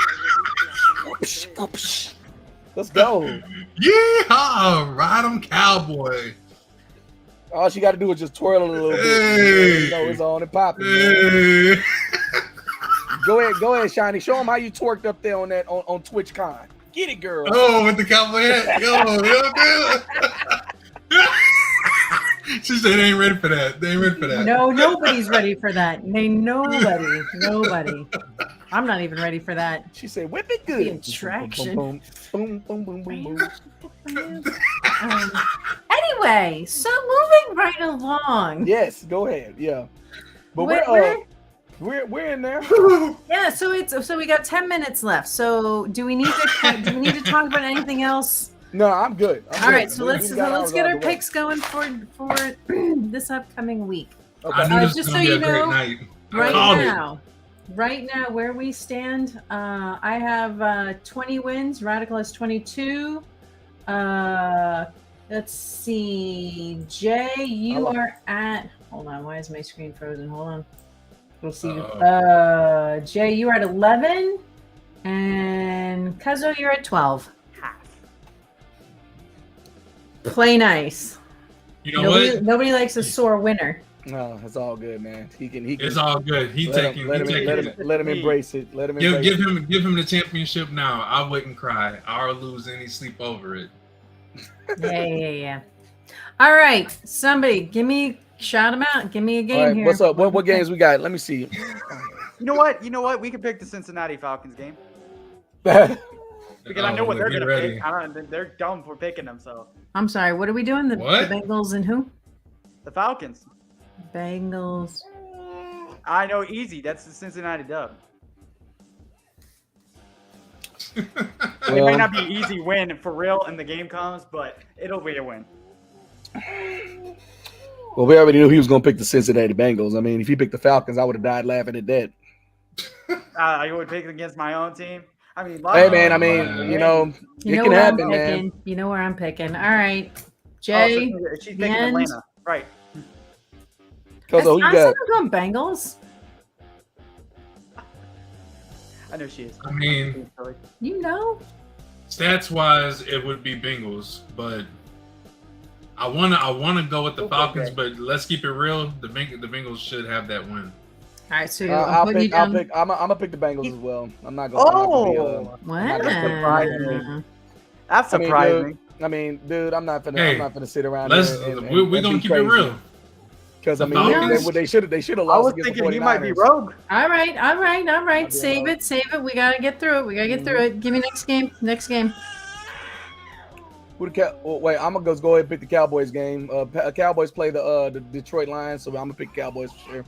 whoopsh, whoopsh. Let's go. Yeehaw! Ride 'em, cowboy. All she got to do is just twirl it a little bit. Hey. You know it's on and popping. Man. Hey. Go ahead, Shiny. Show them how you twerked up there on that on TwitchCon. Get it, girl. Oh, with the cowboy hat. Yo. She said they ain't ready for that. They ain't ready for that. No, nobody's ready for that. Nobody. I'm not even ready for that. She said, "Whip it good." The attraction. Boom, boom, boom, boom, boom, boom. Anyway, so moving right along. Yes, go ahead. Yeah, but we're in there. Yeah, so we got 10 minutes left. So do we need to talk about anything else? No, I'm good. All right, so let's get our picks going for this upcoming week. Okay. I knew this was just gonna so be you a great know, night. I called it. Right now, where we stand, I have 20 wins. Radical has 22. Let's see, Jay, you are at. Hold on, why is my screen frozen? Hold on. We'll see. Jay, you are at 11, and Cuzzo, you're at 12. Play nice. You know what? Nobody likes a sore winner. No, it's all good, man. He can. It's all good. Let him embrace it. Let him embrace it. Give him the championship now. I wouldn't cry. I'll lose any sleep over it. Yeah. All right, somebody, shout them out. Give me a game here. What's up? What games we got? Let me see. You know what? We can pick the Cincinnati Falcons game because I know what they're gonna pick. They're dumb for picking them. So I'm sorry. What are we doing? The Bengals and who? The Falcons. Bengals. I know, easy. That's the Cincinnati dub. It may not be an easy win for real when the game comes, but it'll be a win. Well, we already knew he was going to pick the Cincinnati Bengals. I mean, if he picked the Falcons, I would have died laughing at that. I would pick against my own team. I mean, hey man, I mean, you know it can happen, man. You know where I'm picking. All right, Jay. She's picking Atlanta, right? Because who you got? I'm going Bengals. I know she is. I mean, you know, stats wise, it would be Bengals, but I wanna go with the Falcons. But let's keep it real. The Bengals should have that win. All right, so I'm gonna pick the Bengals as well. I'm not gonna. That's surprising. I mean, dude, I'm not gonna sit around. We're gonna keep it real. Because I mean, they should have lost. I was thinking he might be rogue. All right. Save it. We gotta get through it. Give me next game. Wait, I'm gonna go ahead and pick the Cowboys game. Cowboys play the Detroit Lions, so I'm gonna pick Cowboys for sure.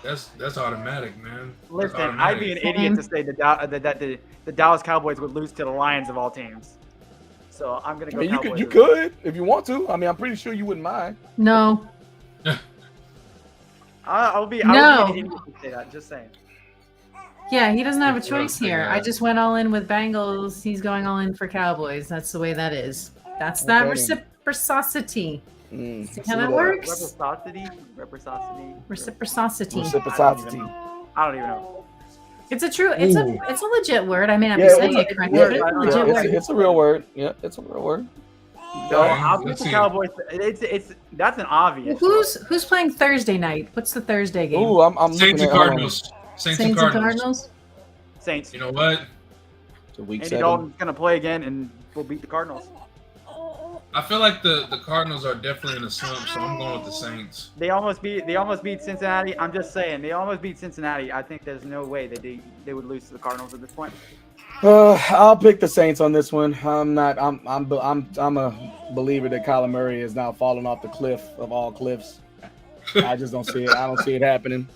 That's automatic, man. Listen, I'd be an idiot to say that the Dallas Cowboys would lose to the Lions of all teams. So I'm gonna go. You could if you want to. I mean, I'm pretty sure you wouldn't mind. No. I would be an idiot to say that. Just saying. Yeah, he doesn't have a choice here. I just went all in with Bengals. He's going all in for Cowboys. That's the way that is. That's that reciprocity. See how that works? Reciprocity. Reciprocity. I don't even know. It's a legit word. I mean, I'm saying it correctly. It's a real word. Yeah, it's a real word. So I'll pick the Cowboys. That's an obvious. Who's playing Thursday night? What's the Thursday game? Ooh, I'm Saints and Cardinals. Saints and Cardinals. Saints. You know what? Andy Dalton's gonna play again, and we'll beat the Cardinals. I feel like the Cardinals are definitely in a slump, so I'm going with the Saints. They almost beat Cincinnati. I'm just saying, they almost beat Cincinnati. I think there's no way that they would lose to the Cardinals at this point. I'll pick the Saints on this one. I'm a believer that Kyler Murray is now falling off the cliff of all cliffs. I just don't see it. I don't see it happening.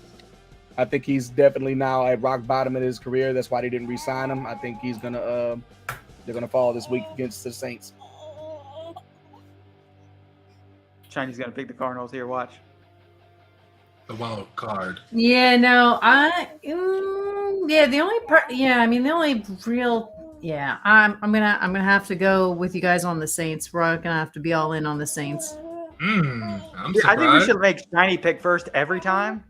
I think he's definitely now at rock bottom of his career. That's why they didn't re-sign him. I think they're gonna fall this week against the Saints. Chinese gonna pick the Cardinals here. Watch. The wild card. Yeah, no, the only part. Yeah, I mean the only real. Yeah, I'm gonna have to go with you guys on the Saints. We're gonna have to be all in on the Saints. I'm surprised. I think we should make Shiny pick first every time,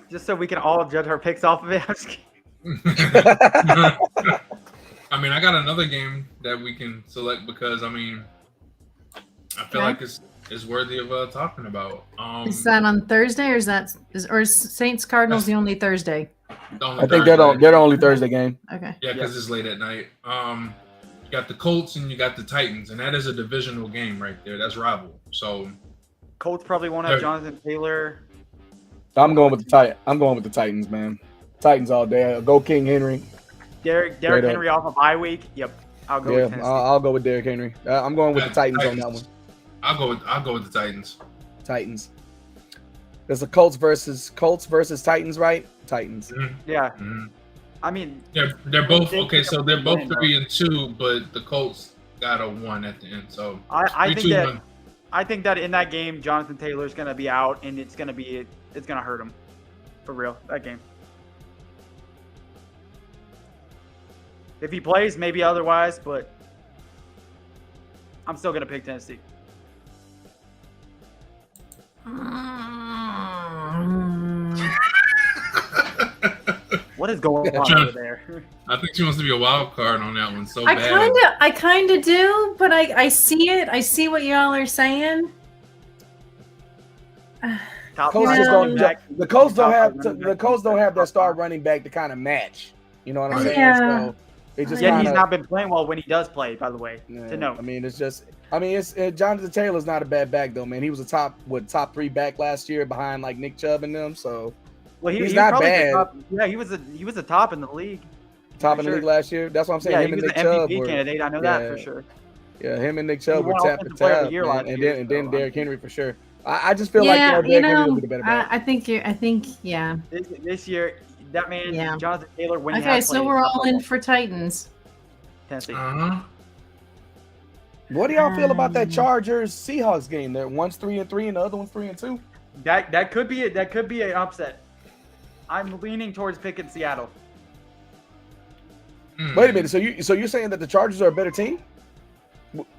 just so we can all judge our picks off of it. I'm just kidding. I mean, I got another game that we can select because I mean, I feel like it's worthy of talking about. Is that on Thursday, or is Saints Cardinals the only Thursday? I think they're the only Thursday game. Okay. Yeah, because it's late at night. You got the Colts and you got the Titans, and that is a divisional game right there. That's rival. So Colts probably won't have Jonathan Taylor. I'm going with the Titans, man. Titans all day. Go King Henry. Derrick Henry off of bye week. Yep. I'll go with Tennessee. I'll go with Derrick Henry. I'm going with the Titans on that one. I'll go with the Titans. Titans. There's the Colts versus Titans, right? Titans. Mm-hmm. Yeah. Mm-hmm. I mean, they're both okay. So they're both 3-2, but the Colts got a 1 at the end. So I think that in that game, Jonathan Taylor's gonna be out, and it's gonna hurt him for real. That game. If he plays, maybe otherwise, but I'm still gonna pick Tennessee. What is going on over there? I think she wants to be a wild card on that one so bad. I kind of do, but I see it. I see what y'all are saying. The Colts don't have that star running back to kind of match. You know what I'm saying? Yeah. So he's not been playing well when he does play. By the way, to know. I mean, it's Jonathan Taylor's not a bad back though, man. He was a top 3 back last year behind like Nick Chubb and them. So he's not bad. He was a top in the league. Top in the league last year. That's what I'm saying. Yeah, him he was and Nick an Chubb MVP candidate. I know that for sure. Yeah, him and Nick Chubb were tap to tap, and then Derrick Henry for sure. I just feel like Derrick Henry will be the better back. I think This year, that man, Jonathan Taylor. So we're all in for Titans. Tennessee. What do y'all feel about that Chargers Seahawks game? That one's 3-3 and the other one's 3-2. That could be it. That could be an upset. I'm leaning towards picking Seattle. Wait a minute. So you're saying that the Chargers are a better team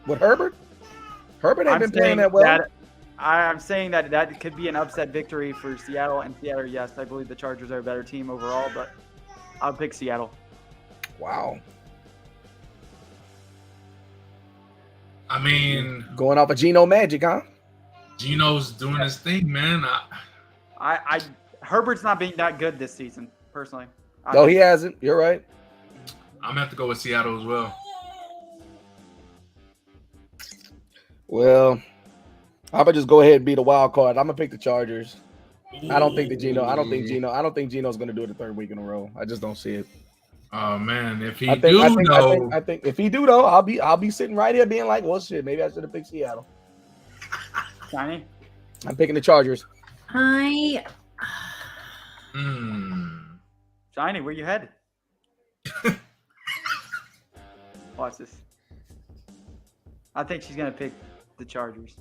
with Herbert? Herbert ain't been playing that well. I'm saying that could be an upset victory for Seattle. And Seattle, yes, I believe the Chargers are a better team overall, but I'll pick Seattle. Wow. I mean, going off of Geno Magic, huh? Geno's doing his thing, man. Herbert's not being that good this season, personally. No, he hasn't. You're right. I'm gonna have to go with Seattle as well. Well, I'm gonna just go ahead and be the wild card. I'm gonna pick the Chargers. I don't think Geno's gonna do it the third week in a row. I just don't see it. Oh man, if he I think if he do though, I'll be sitting right here being like, well, shit, maybe I should have picked Seattle. Shiny? I'm picking the Chargers. I. Shiny, where you headed? Watch this. I think she's gonna pick the Chargers.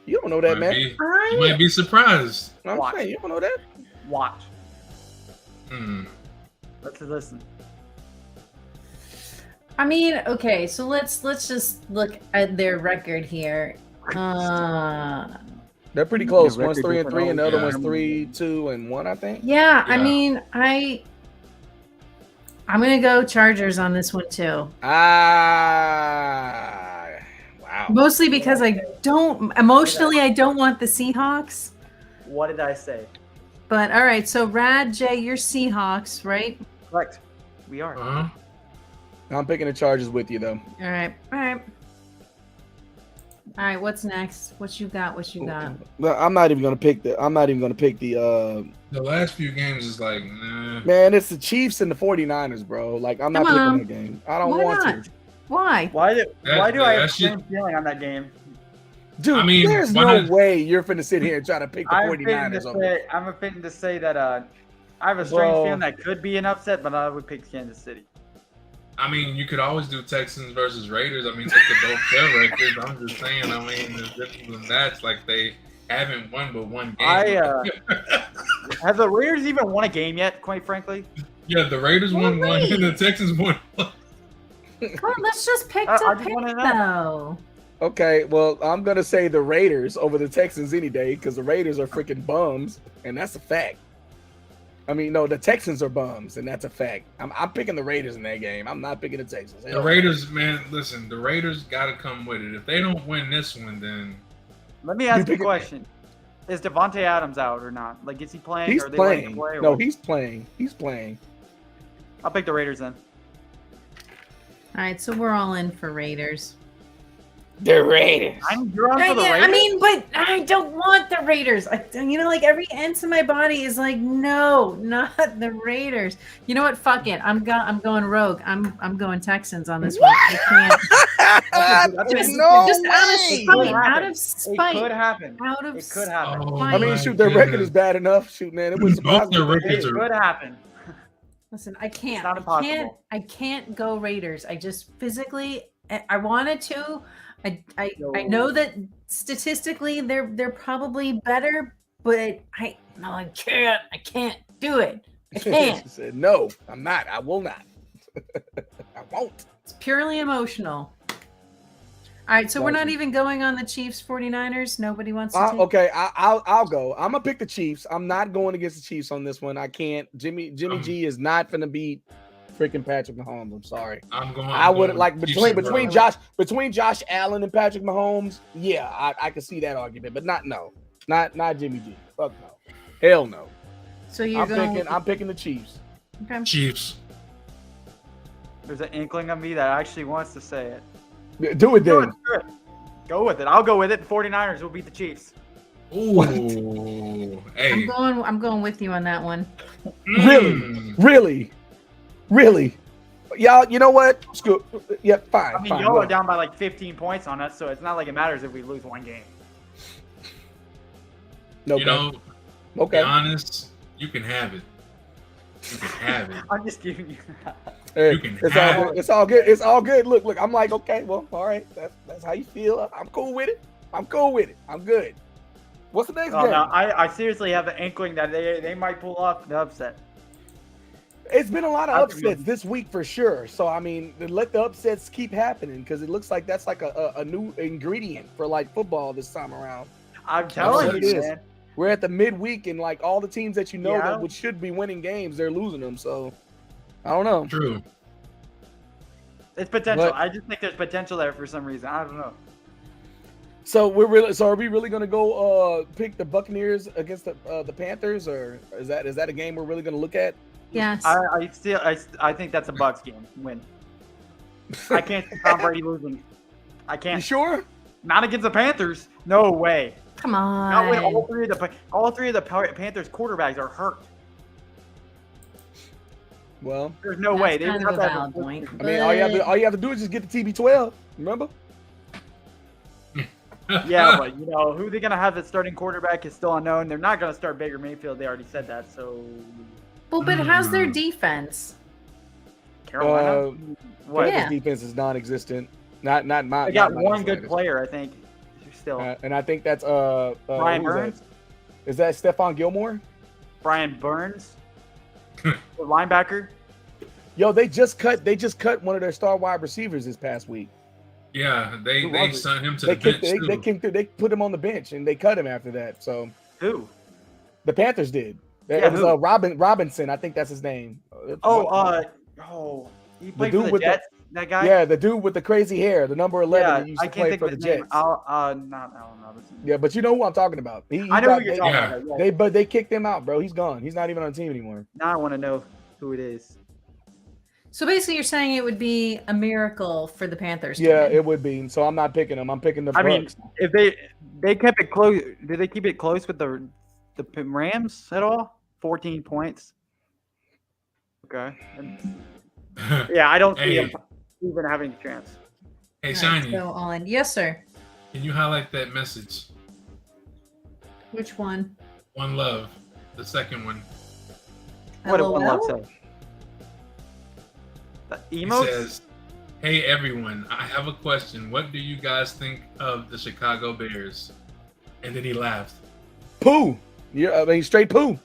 You don't know that, man. You might be surprised. I'm saying you don't know that. Watch. Let's listen. I mean, okay, so let's just look at their record here. They're pretty close. One's 3-3, and the other one's 3-2-1, I think. Yeah, I mean, I'm gonna go Chargers on this one too. Wow. Mostly because I don't want the Seahawks. What did I say? But all right, so Rad Jay, you're Seahawks, right? Correct. We are. I'm picking the Chargers with you though. All right. What's next? What you got? I'm not even gonna pick the. The last few games is like, nah. Man, it's the Chiefs and the 49ers, bro. Like I'm not picking that game. I don't want to. Why? Why do I have the same feeling on that game? Dude, I mean, there's no way you're finna sit here and try to pick the 49ers over. I'm fitting to say that I have a strange feeling that could be an upset, but I would pick Kansas City. I mean, you could always do Texans versus Raiders. I mean, look at both their records. I'm just saying. I mean, the difference in that's like they haven't won but one game. Have the Raiders even won a game yet? Quite frankly. Yeah, the Raiders won one, and the Texans won one. Come on, let's just pick though. Okay, well, I'm gonna say the Raiders over the Texans any day because the Raiders are freaking bums, and that's a fact. I mean, no, the Texans are bums, and that's a fact. I'm picking the Raiders in that game. I'm not picking the Texans. The Raiders, man, listen, the Raiders got to come with it. If they don't win this one, then let me ask you a question: is Devontae Adams out or not? Like, is he playing? He's or are they playing. Play, no, he's playing. He's playing. I'll pick the Raiders then. All right, so we're all in for Raiders. The Raiders. You're on for the Raiders? I mean, but I don't want the Raiders. Like every inch of my body is like, no, not the Raiders. You know what? Fuck it. I'm going rogue. I'm going Texans on this one. I can't. Just out of spite. It could happen. It could happen. Oh, I mean, shoot, their record is bad enough. Shoot, man, it was both their records it could happen. Listen, I can't. It's not impossible. I can't go Raiders. I just physically, I wanted to. I know that statistically they're probably better, but I can't. I can't do it. I can't. She said, no, I'm not. I will not. I won't. It's purely emotional. All right, so we're not even going on the Chiefs 49ers. Nobody wants to take. Okay, I'll go. I'm gonna pick the Chiefs. I'm not going against the Chiefs on this one. I can't. Jimmy G is not gonna beat freaking Patrick Mahomes. I'm sorry. I would like between Josh Allen and Patrick Mahomes. Yeah, I could see that argument, but not Jimmy G. Fuck no. Hell no. So I'm picking the Chiefs. Okay. Chiefs. There's an inkling of me that actually wants to say it. Do it then. Go with it. I'll go with it. The 49ers will beat the Chiefs. Ooh. Hey. I'm going with you on that one. Really? Y'all, you know what? Screw. Yeah, fine. I mean, y'all are down by like 15 points on us, so it's not like it matters if we lose one game. No. You know, to be honest, you can have it. You can have it. I'm just giving you that. Hey, it's all good. It's all good. Look. I'm like, okay, well, all right. That's how you feel. I'm cool with it. I'm good. What's the next game? No, I seriously have an inkling that they might pull off the upset. It's been a lot of upsets this week for sure. So I mean, let the upsets keep happening because it looks like that's like a new ingredient for like football this time around. I'm telling you, man. We're at the midweek and like all the teams that that should be winning games, they're losing them. So I don't know. True. It's potential. I just think there's potential there for some reason. I don't know. So are we really gonna go pick the Buccaneers against the Panthers, or is that a game we're really gonna look at? Yes. I think that's a Bucs game win. I can't see Tom Brady losing. I can't. You sure? Not against the Panthers. No way. Come on. Not when all three of the Panthers quarterbacks are hurt. Well, there's no way. They Kind of have a to have valid point. I mean, all you have to do is just get the TB12. Remember? Yeah, but you know who they're gonna have as starting quarterback is still unknown. They're not gonna start Baker Mayfield. They already said that. So Well, but how's their defense? Carolina, what? Yeah. This defense is non-existent. Not my. They got not one my good defense. player, I think. Still, And I think that's Brian who is that? Burns. Is that Stephon Gilmore? Brian Burns, the linebacker. Yo, they just cut one of their star wide receivers this past week. Yeah, they Who was it? sent him to They the bench too. they put him on the bench and they cut him after that. So Who? the Panthers did. Yeah, It was who? Robinson, I think that's his name. He played dude for the with the- Jets. That guy. Yeah, the dude with the crazy hair, the number 11 Yeah, that used I to can't play think for of the his name. Jets. Not Allen Robinson. Yeah, but you know who I'm talking about. I know who you're talking yeah. about. Yeah. But they kicked him out, bro. He's gone. He's not even on the team anymore. Now I want to know who it is. So basically, you're saying it would be a miracle for the Panthers. to Yeah, win. it would be. So I'm not picking him. I'm picking the I mean, Bucks. if they kept it close, did they keep it close with the Rams at all? 14 points. Okay. Yeah, I don't see Hey. them even having a chance. Hey, All right, Shiny, so on. Yes, sir. can you highlight that message? Which one? One love, the second one. What did LOL? one love say? The He emotes? says, "Hey everyone, I have a question. What do you guys think of the Chicago Bears?" And then he laughed. Pooh. Yeah, I mean, straight poo.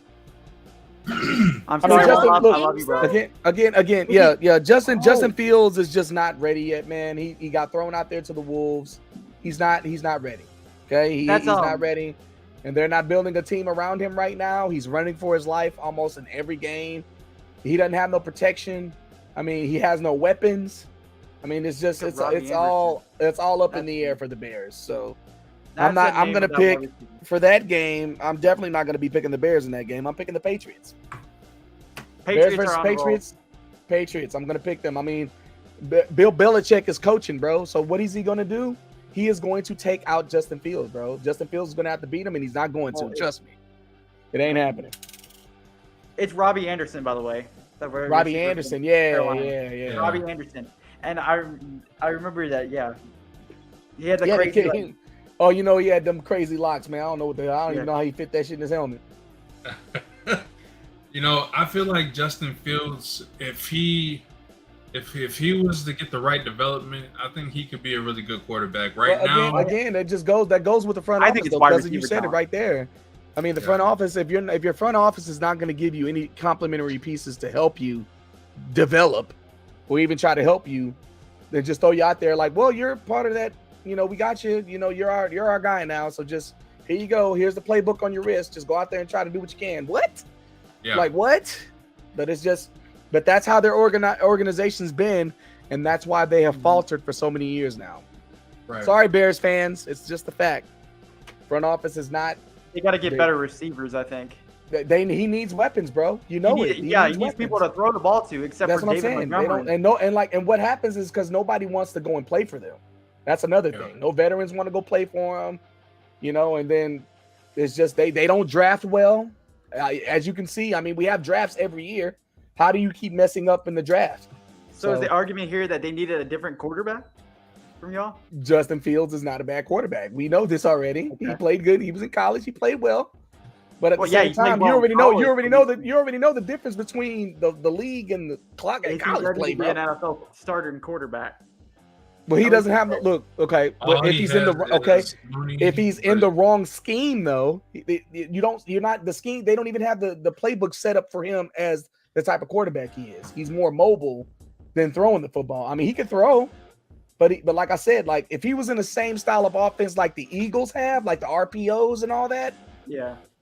I'm I mean, sorry, Justin, I look, love you, bro. Again. Yeah. Justin Fields is just not ready yet, man. He got thrown out there to the Wolves. He's not ready. Okay, he's not ready, and they're not building a team around him right now. He's running for his life almost in every game. He doesn't have no protection. I mean, he has no weapons. I mean, it's just it's all up in the air for the Bears. So I'm gonna pick for that game. I'm definitely not gonna be picking the Bears in that game. I'm picking the Patriots. Bears versus Patriots. Patriots. I'm gonna pick them. I mean, Bill Belichick is coaching, bro. So what is he gonna do? He is going to take out Justin Fields, bro. Justin Fields is gonna have to beat him, and he's not going to. Trust me, it ain't happening. It's Robbie Anderson, by the way. Robbie Anderson, yeah. Robbie Anderson, and I remember that. Yeah, he had the crazy. He had them crazy locks, man. I don't know what I don't even know how he fit that shit in his helmet. I feel like Justin Fields, if he was to get the right development, I think he could be a really good quarterback. Again, that goes with the front office. I think it's because you said it right there. I mean, the front office. If your front office is not going to give you any complimentary pieces to help you develop, or even try to help you, then just throw you out there like, well, you're part of that. We got you. You're our guy now. So just here you go. Here's the playbook on your wrist. Just go out there and try to do what you can. What? Yeah. Like what? But that's how their organization's been, and that's why they have faltered for so many years now. Right. Sorry, Bears fans. It's just a fact. Front office is not. They got to get better receivers, I think. He needs weapons, bro. He needs people to throw the ball to, except that's for what David I'm saying. Montgomery. And what happens is because nobody wants to go and play for them. That's another thing. No veterans want to go play for them, and then it's just they don't draft well. As you can see, I mean, we have drafts every year. How do you keep messing up in the draft? So is the argument here that they needed a different quarterback from y'all? Justin Fields is not a bad quarterback. We know this already. Okay. He played good. He was in college. He played well. But at the same time, you already know the difference between the league and the clock and college play, bro. An NFL starter and quarterback. Well, he doesn't have look. Okay, but if he's in the wrong scheme, though, you're not the scheme. They don't even have the playbook set up for him as the type of quarterback he is. He's more mobile than throwing the football. I mean, he can throw, but like I said, like if he was in the same style of offense like the Eagles have, like the RPOs and all that,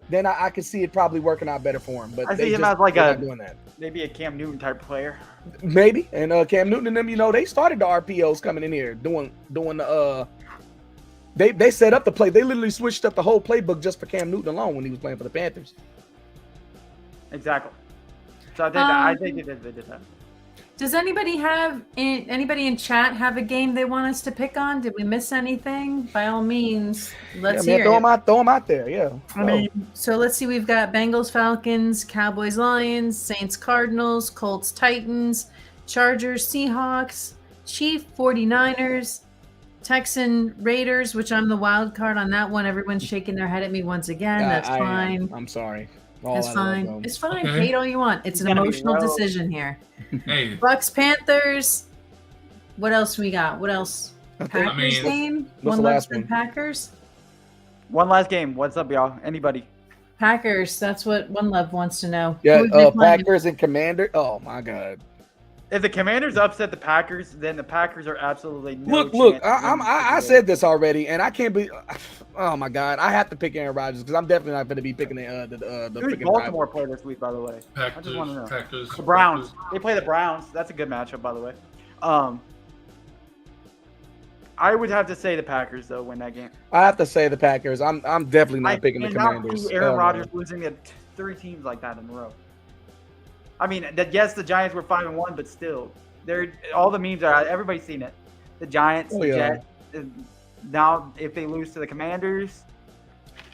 then I could see it probably working out better for him. But I see him as like maybe a Cam Newton type player. Maybe, and Cam Newton and them, they started the RPOs coming in here doing the they set up the play. They literally switched up the whole playbook just for Cam Newton alone when he was playing for the Panthers. Exactly. So I think they did that. Does anybody in chat have a game they want us to pick on? Did we miss anything? By all means, let's hear it. Throw them out there. Yeah. I mean, so let's see. We've got Bengals, Falcons, Cowboys, Lions, Saints, Cardinals, Colts, Titans, Chargers, Seahawks, Chiefs, 49ers, Texan, Raiders, which I'm the wild card on that one. Everyone's shaking their head at me once again. That's fine. I'm sorry. That's fine. It's fine. Hate all you want. It's an emotional decision here. Hey. Bucks, Panthers. What else we got? What else? Packers game? One last one. Packers? One last game. What's up, y'all? Anybody? Packers. That's what One Love wants to know. Yeah, Packers and Commander. Oh, my God. If the Commanders upset the Packers, then the Packers are absolutely look. I said this already, and I can't be. Oh my God, I have to pick Aaron Rodgers because I'm definitely not going to be picking the. Who's Baltimore play this week, by the way? Packers, I just want to know. Packers, the Browns. They play the Browns. That's a good matchup, by the way. I would have to say the Packers though win that game. I have to say the Packers. I'm definitely not picking the Commanders. Aaron Rodgers losing to 3 teams like that in a row. I mean, yes, the Giants were 5-1, but still, all the memes are. Everybody's seen it. The Giants, Jets. Now, if they lose to the Commanders,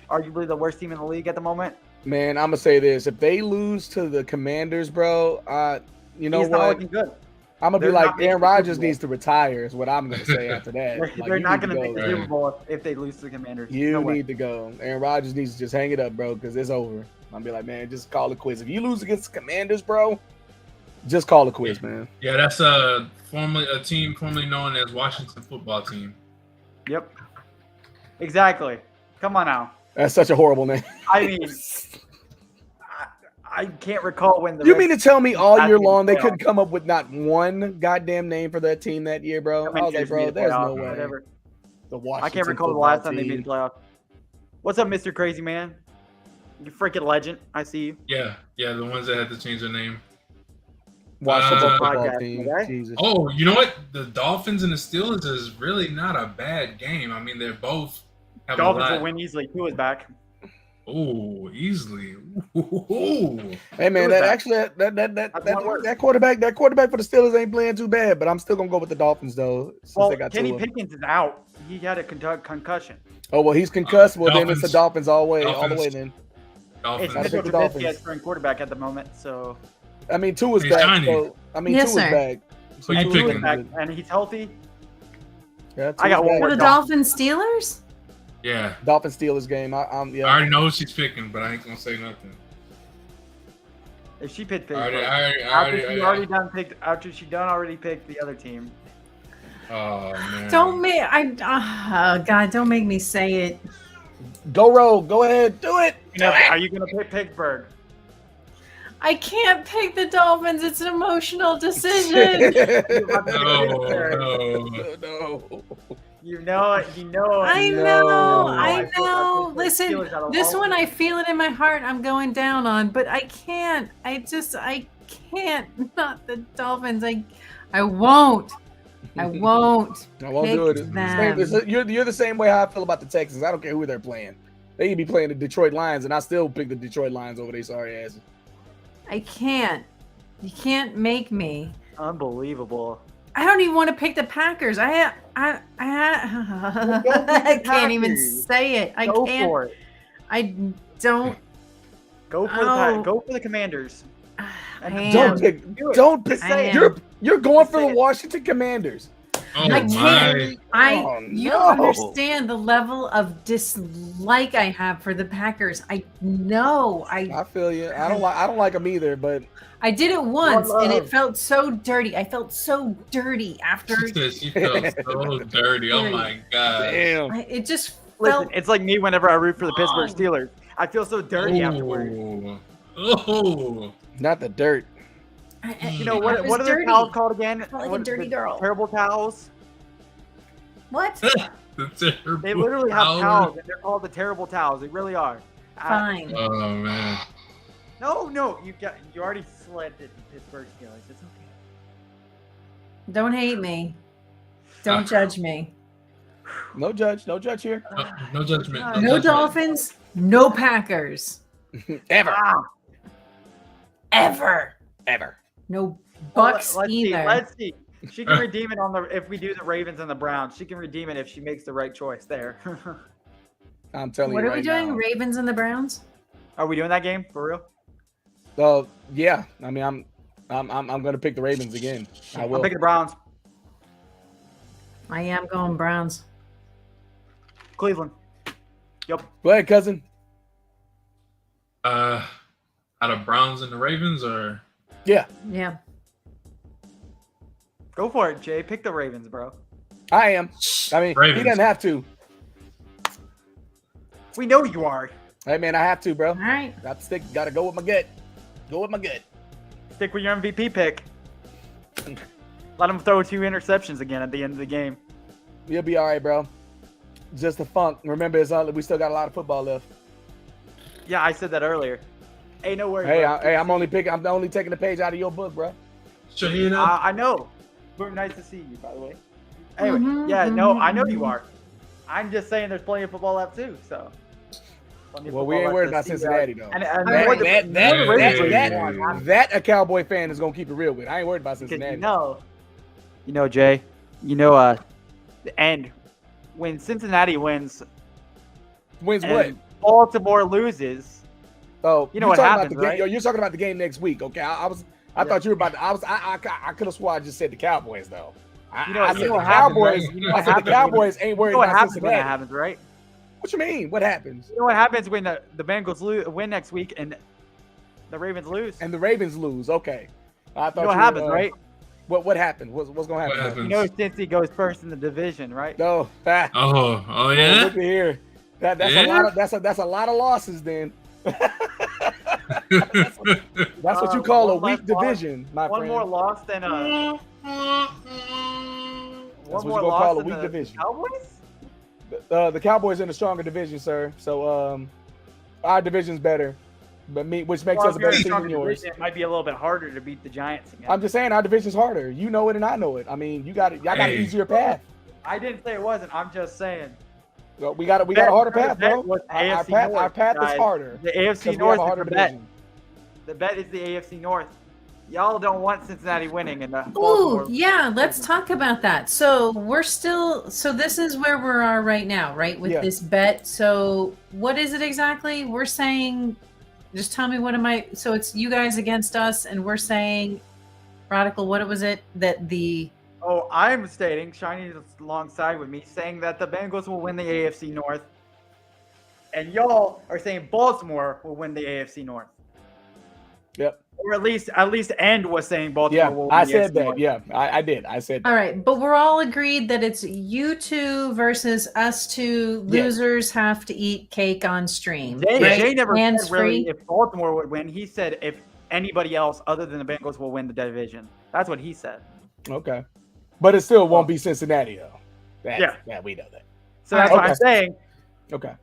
arguably the worst team in the league at the moment. Man, I'm gonna say this: if they lose to the Commanders, bro, you know He's what? Not looking good. I'm gonna be like, Aaron Rodgers needs to retire. Is what I'm gonna say after that. They're not gonna make the Super Bowl if they lose to the Commanders. You need to go. Aaron Rodgers needs to just hang it up, bro, because it's over. I'll be like, man, just call it quits. If you lose against the Commanders, bro, just call it quits, man. Yeah, that's formerly a team formerly known as Washington Football Team. Yep. Exactly. Come on now. That's such a horrible name. I mean, I can't recall when the. You mean to tell me all year long they couldn't come up with not one goddamn name for that team that year, bro? I was like, bro, there's no way. Whatever. I can't recall the last time they beat the playoff. What's up, Mr. Crazy Man? You freaking legend. I see you. Yeah, the ones that had to change their name. Washington football team. Jesus. Oh, you know what? The Dolphins and the Steelers is really not a bad game. I mean, they're both. Dolphins will win easily. Tua is back. Oh, easily. Ooh. Hey man, that quarterback for the Steelers ain't playing too bad, but I'm still gonna go with the Dolphins though. Well, Kenny Pickens is out. He had a concussion. Oh well, he's concussed. Well, then it's the Dolphins all the way. Then Dolphins. It's Mitchell Trubisky as current quarterback at the moment. So I mean, Tua's back. So, Tua's back. So you picking? And he's healthy. Yeah, I got one for the Dolphins Steelers. Yeah. Dolphins Steelers game. I already know who she's picking, but I ain't gonna say nothing. If she picked after she already picked the other team. Oh man. Don't make me say it. Go Rogue. Go ahead. Do it. Are you gonna pick Pittsburgh? I can't pick the Dolphins. It's an emotional decision. No. You know it. I know. Listen, this one I feel it in my heart. I'm going down on, but I can't. I can't. Not the Dolphins. I won't. I won't do it. You're the same way how I feel about the Texans. I don't care who they're playing. They could be playing the Detroit Lions, and I still pick the Detroit Lions over their sorry asses. I can't. You can't make me. Unbelievable. I don't even want to pick the Packers. I can't even say it. I Go can't. For it. I don't. Go for the Commanders. Don't pick. You're going for the Washington Commanders. Oh, I can't. You don't understand the level of dislike I have for the Packers. I know. I feel you. I don't like them either, but I did it once and it felt so dirty. I felt so dirty after. She felt so dirty. Oh my god. Damn. It just Listen, it's like me whenever I root for the Pittsburgh Steelers. I feel so dirty afterwards. Oh. Not the dirt. You know what are the towels called again? I felt like a dirty girl. Terrible towels. What? They literally have towels, and they're called the terrible towels. They really are. Fine. Oh man. No, you already selected Pittsburgh Steelers. It's okay. Don't hate me. Don't judge me. No judge here. No judgment. No Dolphins. No Packers. Ever. Ever. Ever. No Bucks let's either. See, let's see. She can redeem it if we do the Ravens and the Browns. She can redeem it if she makes the right choice there. I'm telling What you are we right doing? now. Ravens and the Browns? Are we doing that game for real? Yeah. I mean, I'm gonna pick the Ravens again. I will. I'm picking the Browns. I am going Browns. Cleveland. Yep. Go ahead, cousin. Out of Browns and the Ravens, or Yeah, Yeah. Go for it, Jay. Pick the Ravens, bro. I am. I mean, Ravens. he doesn't have to. We know you are. Hey, man, I have to, bro. All right. Gotta go with my gut. Go with my gut. Stick with your MVP pick. Let him throw 2 interceptions again at the end of the game. You'll be all right, bro. Just the funk. Remember, we still got a lot of football left. Yeah, I said that earlier. Hey, no worries. Hey, bro. I'm only taking the page out of your book, bro. straight up. I know. Very nice to see you, by the way. Anyway, Mhm, yeah, no, I know mhm. you are. I'm just saying there's plenty of football left too. So. Plenty of Well, we football ain't left worried to about see, Cincinnati, guys. though. And That- more than- That more than Ravens were that- going on. That a Cowboy fan is gonna keep it real with. I ain't worried about Because Cincinnati. you know, Jay, the end when Cincinnati wins Wins and what? Baltimore loses. Oh, You know you're what talking happens, about the right? game. You're talking about the game next week. Okay, I thought you were about to. I could have swore I just said the Cowboys though. You know I what said the happens, Cowboys. right? You know I what said the happens when- Cowboys ain't You worried know what about happens when that Cincinnati. happens, right? What you mean? What happens? You know what happens when the Bengals win next week and the Ravens lose? And the Ravens lose. Okay, I thought You know what were, happens, right? What happened? What's gonna happen? What happened? You know Cincy goes first in the division, right? No. Oh yeah. Look at here. That's a Yeah? lot of that's a lot of losses then. That's what you call a one weak less loss. division, my One friend. more loss than That's what more you gonna loss call a than weak the division. Cowboys? The Cowboys in a stronger division, sir. So our division's better, which makes Well, us if a you're better in a team stronger than yours. division, it might be a little bit harder to beat the Giants again. I'm just saying our division's harder. You know it and I know it. I mean, y'all got an Hey. easier path. I didn't say it wasn't. I'm just saying. Well, we got a harder path, bro. was Our AFC path North, is guys. harder. The 'cause AFC we have North a is harder the bet. division. The bet is the AFC North. Y'all don't want Cincinnati winning in the Ooh, Baltimore. yeah, let's talk about that. So this is where we are right now, right? With Yeah. this bet. So what is it exactly? We're saying, just tell me so it's you guys against us, and we're saying, Radical, what was it? That Oh, I'm stating, Shiny is alongside with me, saying that the Bengals will win the AFC North. And y'all are saying Baltimore will win the AFC North. Yep. Or at least End was saying Baltimore Yeah, will win I the said AFC that. North. Yeah, I did. I said that. all right, but we're all agreed that it's you two versus us two. Yeah. Losers have to eat cake on stream. Jay, right? Jay never Hands said really free. if Baltimore would win. He said if anybody else other than the Bengals will win the division. That's what he said. Okay. But it still won't be Cincinnati, though. Yeah. Yeah, we know that. So that's what Okay. I'm saying. Okay.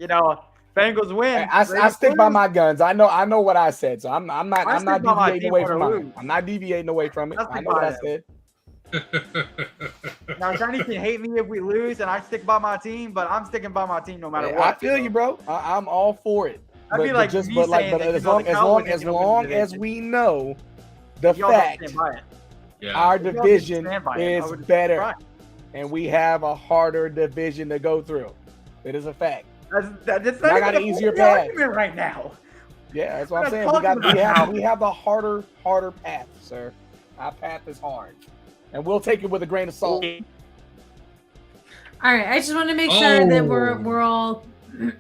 Bengals win. I Ravens stick by lose. my guns. I know what I said, so I'm not I I'm not stick by my deviating team away or from lose. mine. I'm not deviating away from it. I stick I know what by I them. said. Now Johnny can hate me if we lose, and I stick by my team, but I'm sticking by my team no matter Hey, what. I feel you, bro. I'm all for it. That'd be like me saying that, as you know, long the Cowboys as are gonna win long the as division. we know the Y'all don't fact stand by it. Yeah. our If y'all didn't division stand by it, I is would've better, cried. and we have a harder division to go through. It is a fact. That's Y'all not got even an a easier fucking path. argument right now. Yeah, that's what I'm We're saying. not talking about We have the harder path, sir. Our path is hard, and we'll take it with a grain of salt. All right, I just want to make sure that Oh. we're all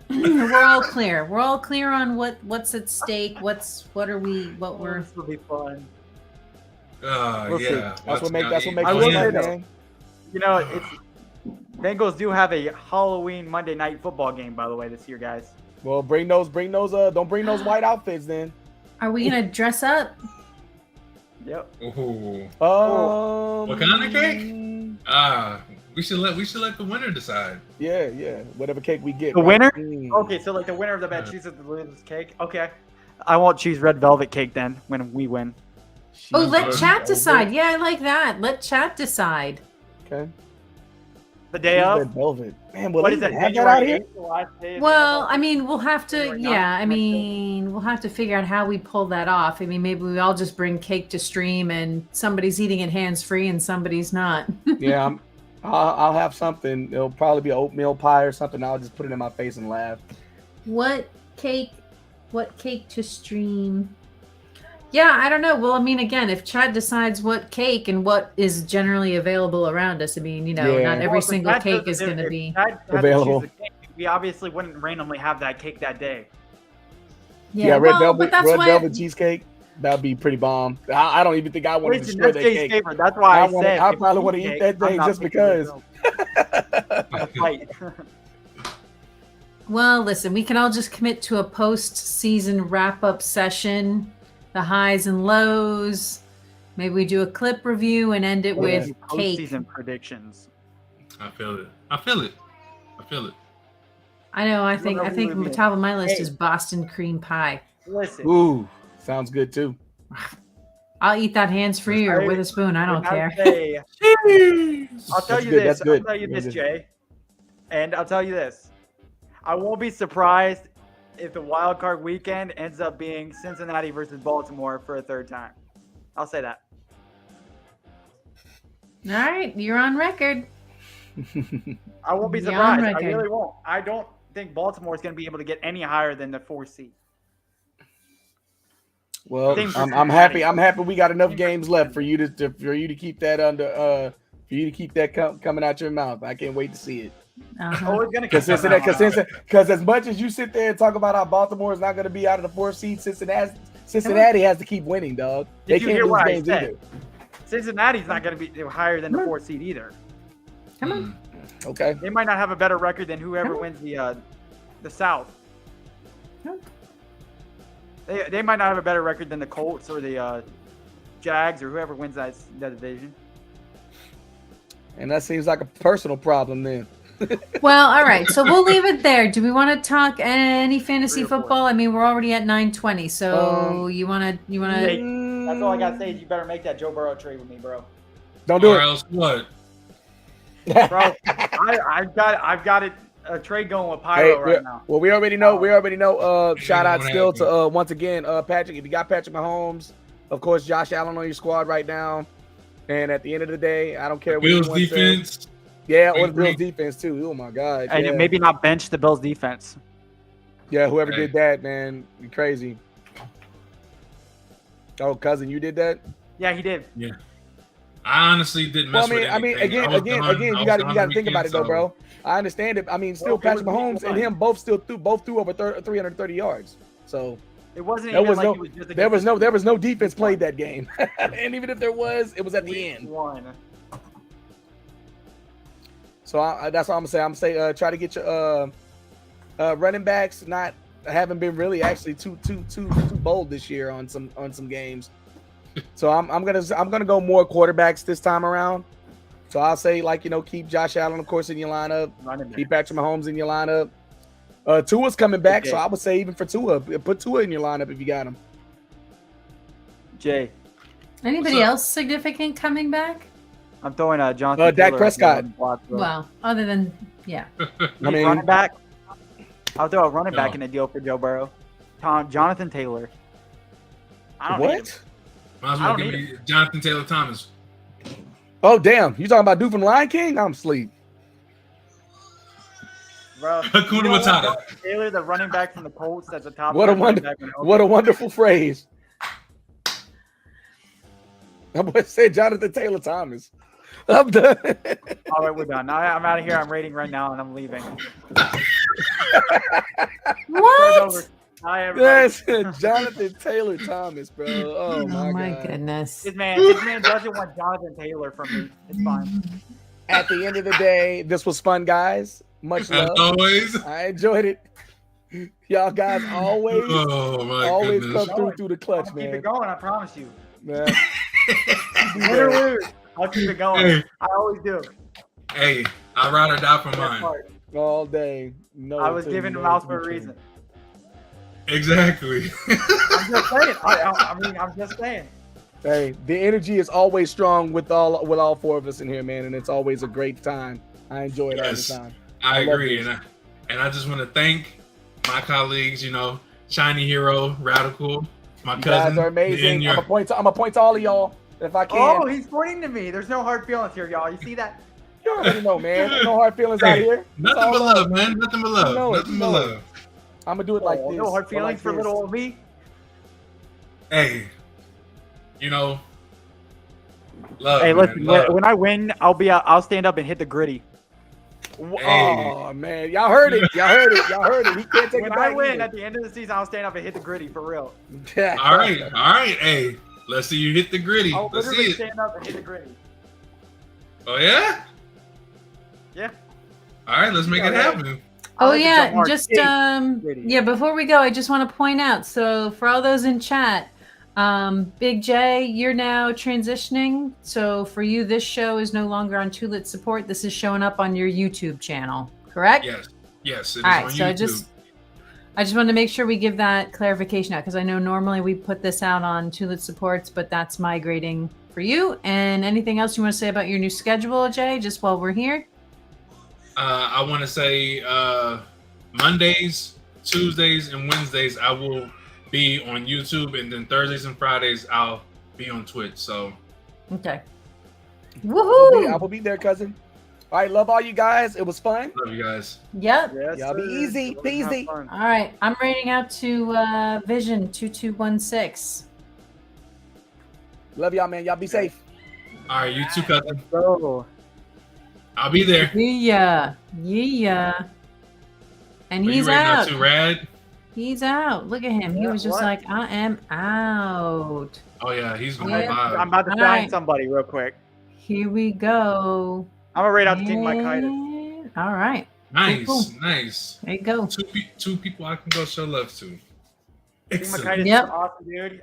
we're all clear. We're all clear on what's at stake. What we're. This will be fun. We'll We'll see. yeah. That's what makes I it will fun, say though, man. You know, it's Bengals do have a Halloween Monday night football game, by the way, this year, guys. Well, bring those. Don't bring those white outfits then. Are we gonna dress up? Yep. Ooh. What kind of cake? We should let the winner decide. Yeah. Whatever cake we get. The right? winner? Mm. Okay, so like the winner of the bet chooses the loser's cake. Okay. I won't choose red velvet cake then when we win. Oh, let Okay. chat decide. Yeah, I like that. Let chat decide. Okay. The day of. Red Velvet. Man, will What they is that? even have that out here? 8th, the last day of Well, the I mean, we'll have to, January yeah, 9th, I mean, we'll have to figure out how we pull that off. I mean, maybe we all just bring cake to stream and somebody's eating it hands-free and somebody's not. Yeah, I'll have something. It'll probably be an oatmeal pie or something. I'll just put it in my face and laugh. What cake to stream? Yeah, I don't know. Well, I mean, again, if Chad decides what cake and what is generally available around us, I mean, you know, Yeah. not every Well, if single Chad cake does- is going to if be. Chad had to choose available. the cake, we obviously wouldn't randomly have that cake that day. Yeah, red well, velvet, but that's red why. velvet cheesecake. That'd be pretty bomb. I don't even think I want to Listen, destroy that's that Jay's cake. favorite. That's why I said I if probably we want to eat eat cake, that I'm day not just picking it because. up. I'm a fight. Well, listen, we can all just commit to a post-season wrap-up session, the highs and lows. Maybe we do a clip review and end it with cake. Postseason predictions. I feel it. I feel it. I feel it. I know. I think Whatever we the do. top of my list Hey. is Boston cream pie. Listen, Ooh, sounds good too. I'll eat that hands-free or I- with a spoon. I don't when care. say- I'll tell That's you good, this. that's I'll good. tell you this, That's Jay. And I'll tell you this. I won't be surprised if the wild card weekend ends up being Cincinnati versus Baltimore for a third time. I'll say that. All right, you're on record. I won't be You're surprised. on I record. really won't. I don't think Baltimore is going to be able to get any higher than the 4 seed. Well, Same for I'm happy. Cincinnati. I'm happy we got enough Same for games left for you to keep that under for you to keep that coming out your mouth. I can't wait to see it. Uh-huh. Oh, it's going to Because as much as you sit there and talk about how Baltimore is not going to be out of the 4th seed, Cincinnati has to keep winning, dog. They Did you can't hear lose what I games said? either. Cincinnati's not going to be higher than the 4th seed either. Come on. Okay. They might not have a better record than whoever wins the South. No. They might not have a better record than the Colts or the Jags or whoever wins that division. And that seems like a personal problem then. Well, all right. So we'll leave it there. Do we want to talk any fantasy 3 or 4. football? I mean, we're already at 9:20. So you want to Hey, that's all I gotta say is you better make that Joe Burrow trade with me, bro. Don't do Or it. else what? Bro, I've got a trade going with Pyro right now. Well, we already know. Shout out What still happened? to once again, Patrick. If you got Patrick Mahomes, of course, Josh Allen on your squad right now. And at the end of the day, I don't care what Bills anyone says. defense. Yeah, or the Great. Bills defense too. Oh my God. And yeah. maybe not bench the Bills defense. Yeah, whoever Hey. did that, man, you crazy. Oh, cousin, you did that? Yeah, he did. I honestly didn't Well, mess with I mean, anything. again, I was done- I you was got done to the think about weekend, it though, so- bro. I understand it. I mean, still, Well, it Patrick was Mahomes week and one. him both threw over 330 yards. So It wasn't There even was like no- it was just there was against no defense played that game, and even if there was, it was at the week end. one. So that's all I'm gonna say. Try to get your running backs. Haven't been really actually too bold this year on some games. So I'm gonna go more quarterbacks this time around. So I'll say keep Josh Allen of course in your lineup. Running back. Keep Patrick Mahomes in your lineup. Tua's coming back, so Okay. I would say even for Tua, put Tua in your lineup if you got him. Jay, Anybody What's up? else significant coming back? I'm throwing Jonathan. Dak Taylor Prescott. on the block, bro. Well, other than yeah. I mean, running back. I'll throw a running back No. in the deal for Joe Burrow. Jonathan Taylor. I don't need him. what? Might as I well don't give need me Jonathan Taylor Thomas. Oh damn! You talking about dude from Lion King? I'm asleep. Bro, Hakuna you know what? Matata. Jonathan Taylor, the running back from the Colts, that's the top. What a running wonder- back in the What a wonderful phrase. I'm going to say Jonathan Taylor Thomas. I'm done. All right, we're done. I'm out of here. I'm rating right now, and I'm leaving. What? Hi, everybody. Yes, Jonathan Taylor Thomas, bro. Oh my, God. goodness. This man doesn't want Jonathan Taylor from me. It's fine. At the end of the day, this was fun, guys. Much As love. always. I enjoyed it. Y'all guys always Oh my goodness. come through the clutch, I'll keep it man. going. I promise you. Man. Win or lose, I'll keep it going. Hey. I always do. Hey, I'd rather die for That mine. part. All day. No, I was to- giving no him out to for a be reason. Exactly. I'm just saying. I mean, I'm just saying. Hey, the energy is always strong with all four of us in here, man, and it's always a great time. I enjoy it all Yes. the time. I love agree, this. and I just want to thank my colleagues. Shiny Hero, Radical, my You cousin. guys are amazing. and your- I'm gonna point to all of y'all if I can. Oh, he's pointing to me. There's no hard feelings here, y'all. You see that? You already know, man. No hard feelings out Hey, here. It's Nothing all but love, man. Nothing but love. know it, Nothing you but know it. love. I'm gonna do it like Oh, this. no hard or feelings like for this. little old me. Hey, love. Hey, man, listen. love. When I win, I'll stand up and hit the gritty. Oh man, y'all heard it. Y'all heard it. Y'all heard it. He can't take When it I back. win either. at the end of the season, I'll stand up and hit the gritty for real. All right. Hey, let's see you hit the gritty. I'll Let's see literally it. stand up and hit the gritty. Oh yeah. Yeah. All right, let's make it happen. Oh like to jump yeah, hard. just Gritty. yeah. Before we go, I just want to point out. So for all those in chat, Big J, you're now transitioning. So for you, this show is no longer on Too Lit Support. This is showing up on your YouTube channel, correct? Yes. Yes. It is All right. on So YouTube. I just wanted to make sure we give that clarification out because I know normally we put this out on Too Lit Supports, but that's migrating for you. And anything else you want to say about your new schedule, Jay? Just while we're here. I want to say Mondays, Tuesdays, and Wednesdays I will be on YouTube, and then Thursdays and Fridays I'll be on Twitch. So Okay. I Woohoo! will be there, cousin. All right, love all you guys. It was fun. love you guys. Yep. Yes, Y'all be sir. easy, Go and have peasy. fun. All right. I'm rating out to Vision 2216. Love y'all, man. Y'all be safe. All right, you too, cousin. So, I'll be there. Yeah. Yeah. And Are you he's ready now out. too, Rad? He's out. Look at him. He Yeah, was just what? like, I am out. Oh yeah, he's going Yeah. live. I'm about to All sign right. somebody real quick. Here we go. I'm gonna rate out the team Mike Hyde. And- All right. Nice, Cool. nice. There you go. Two people I can go show love to. Team Excellent. Mike Hyde is Yep. an awesome dude.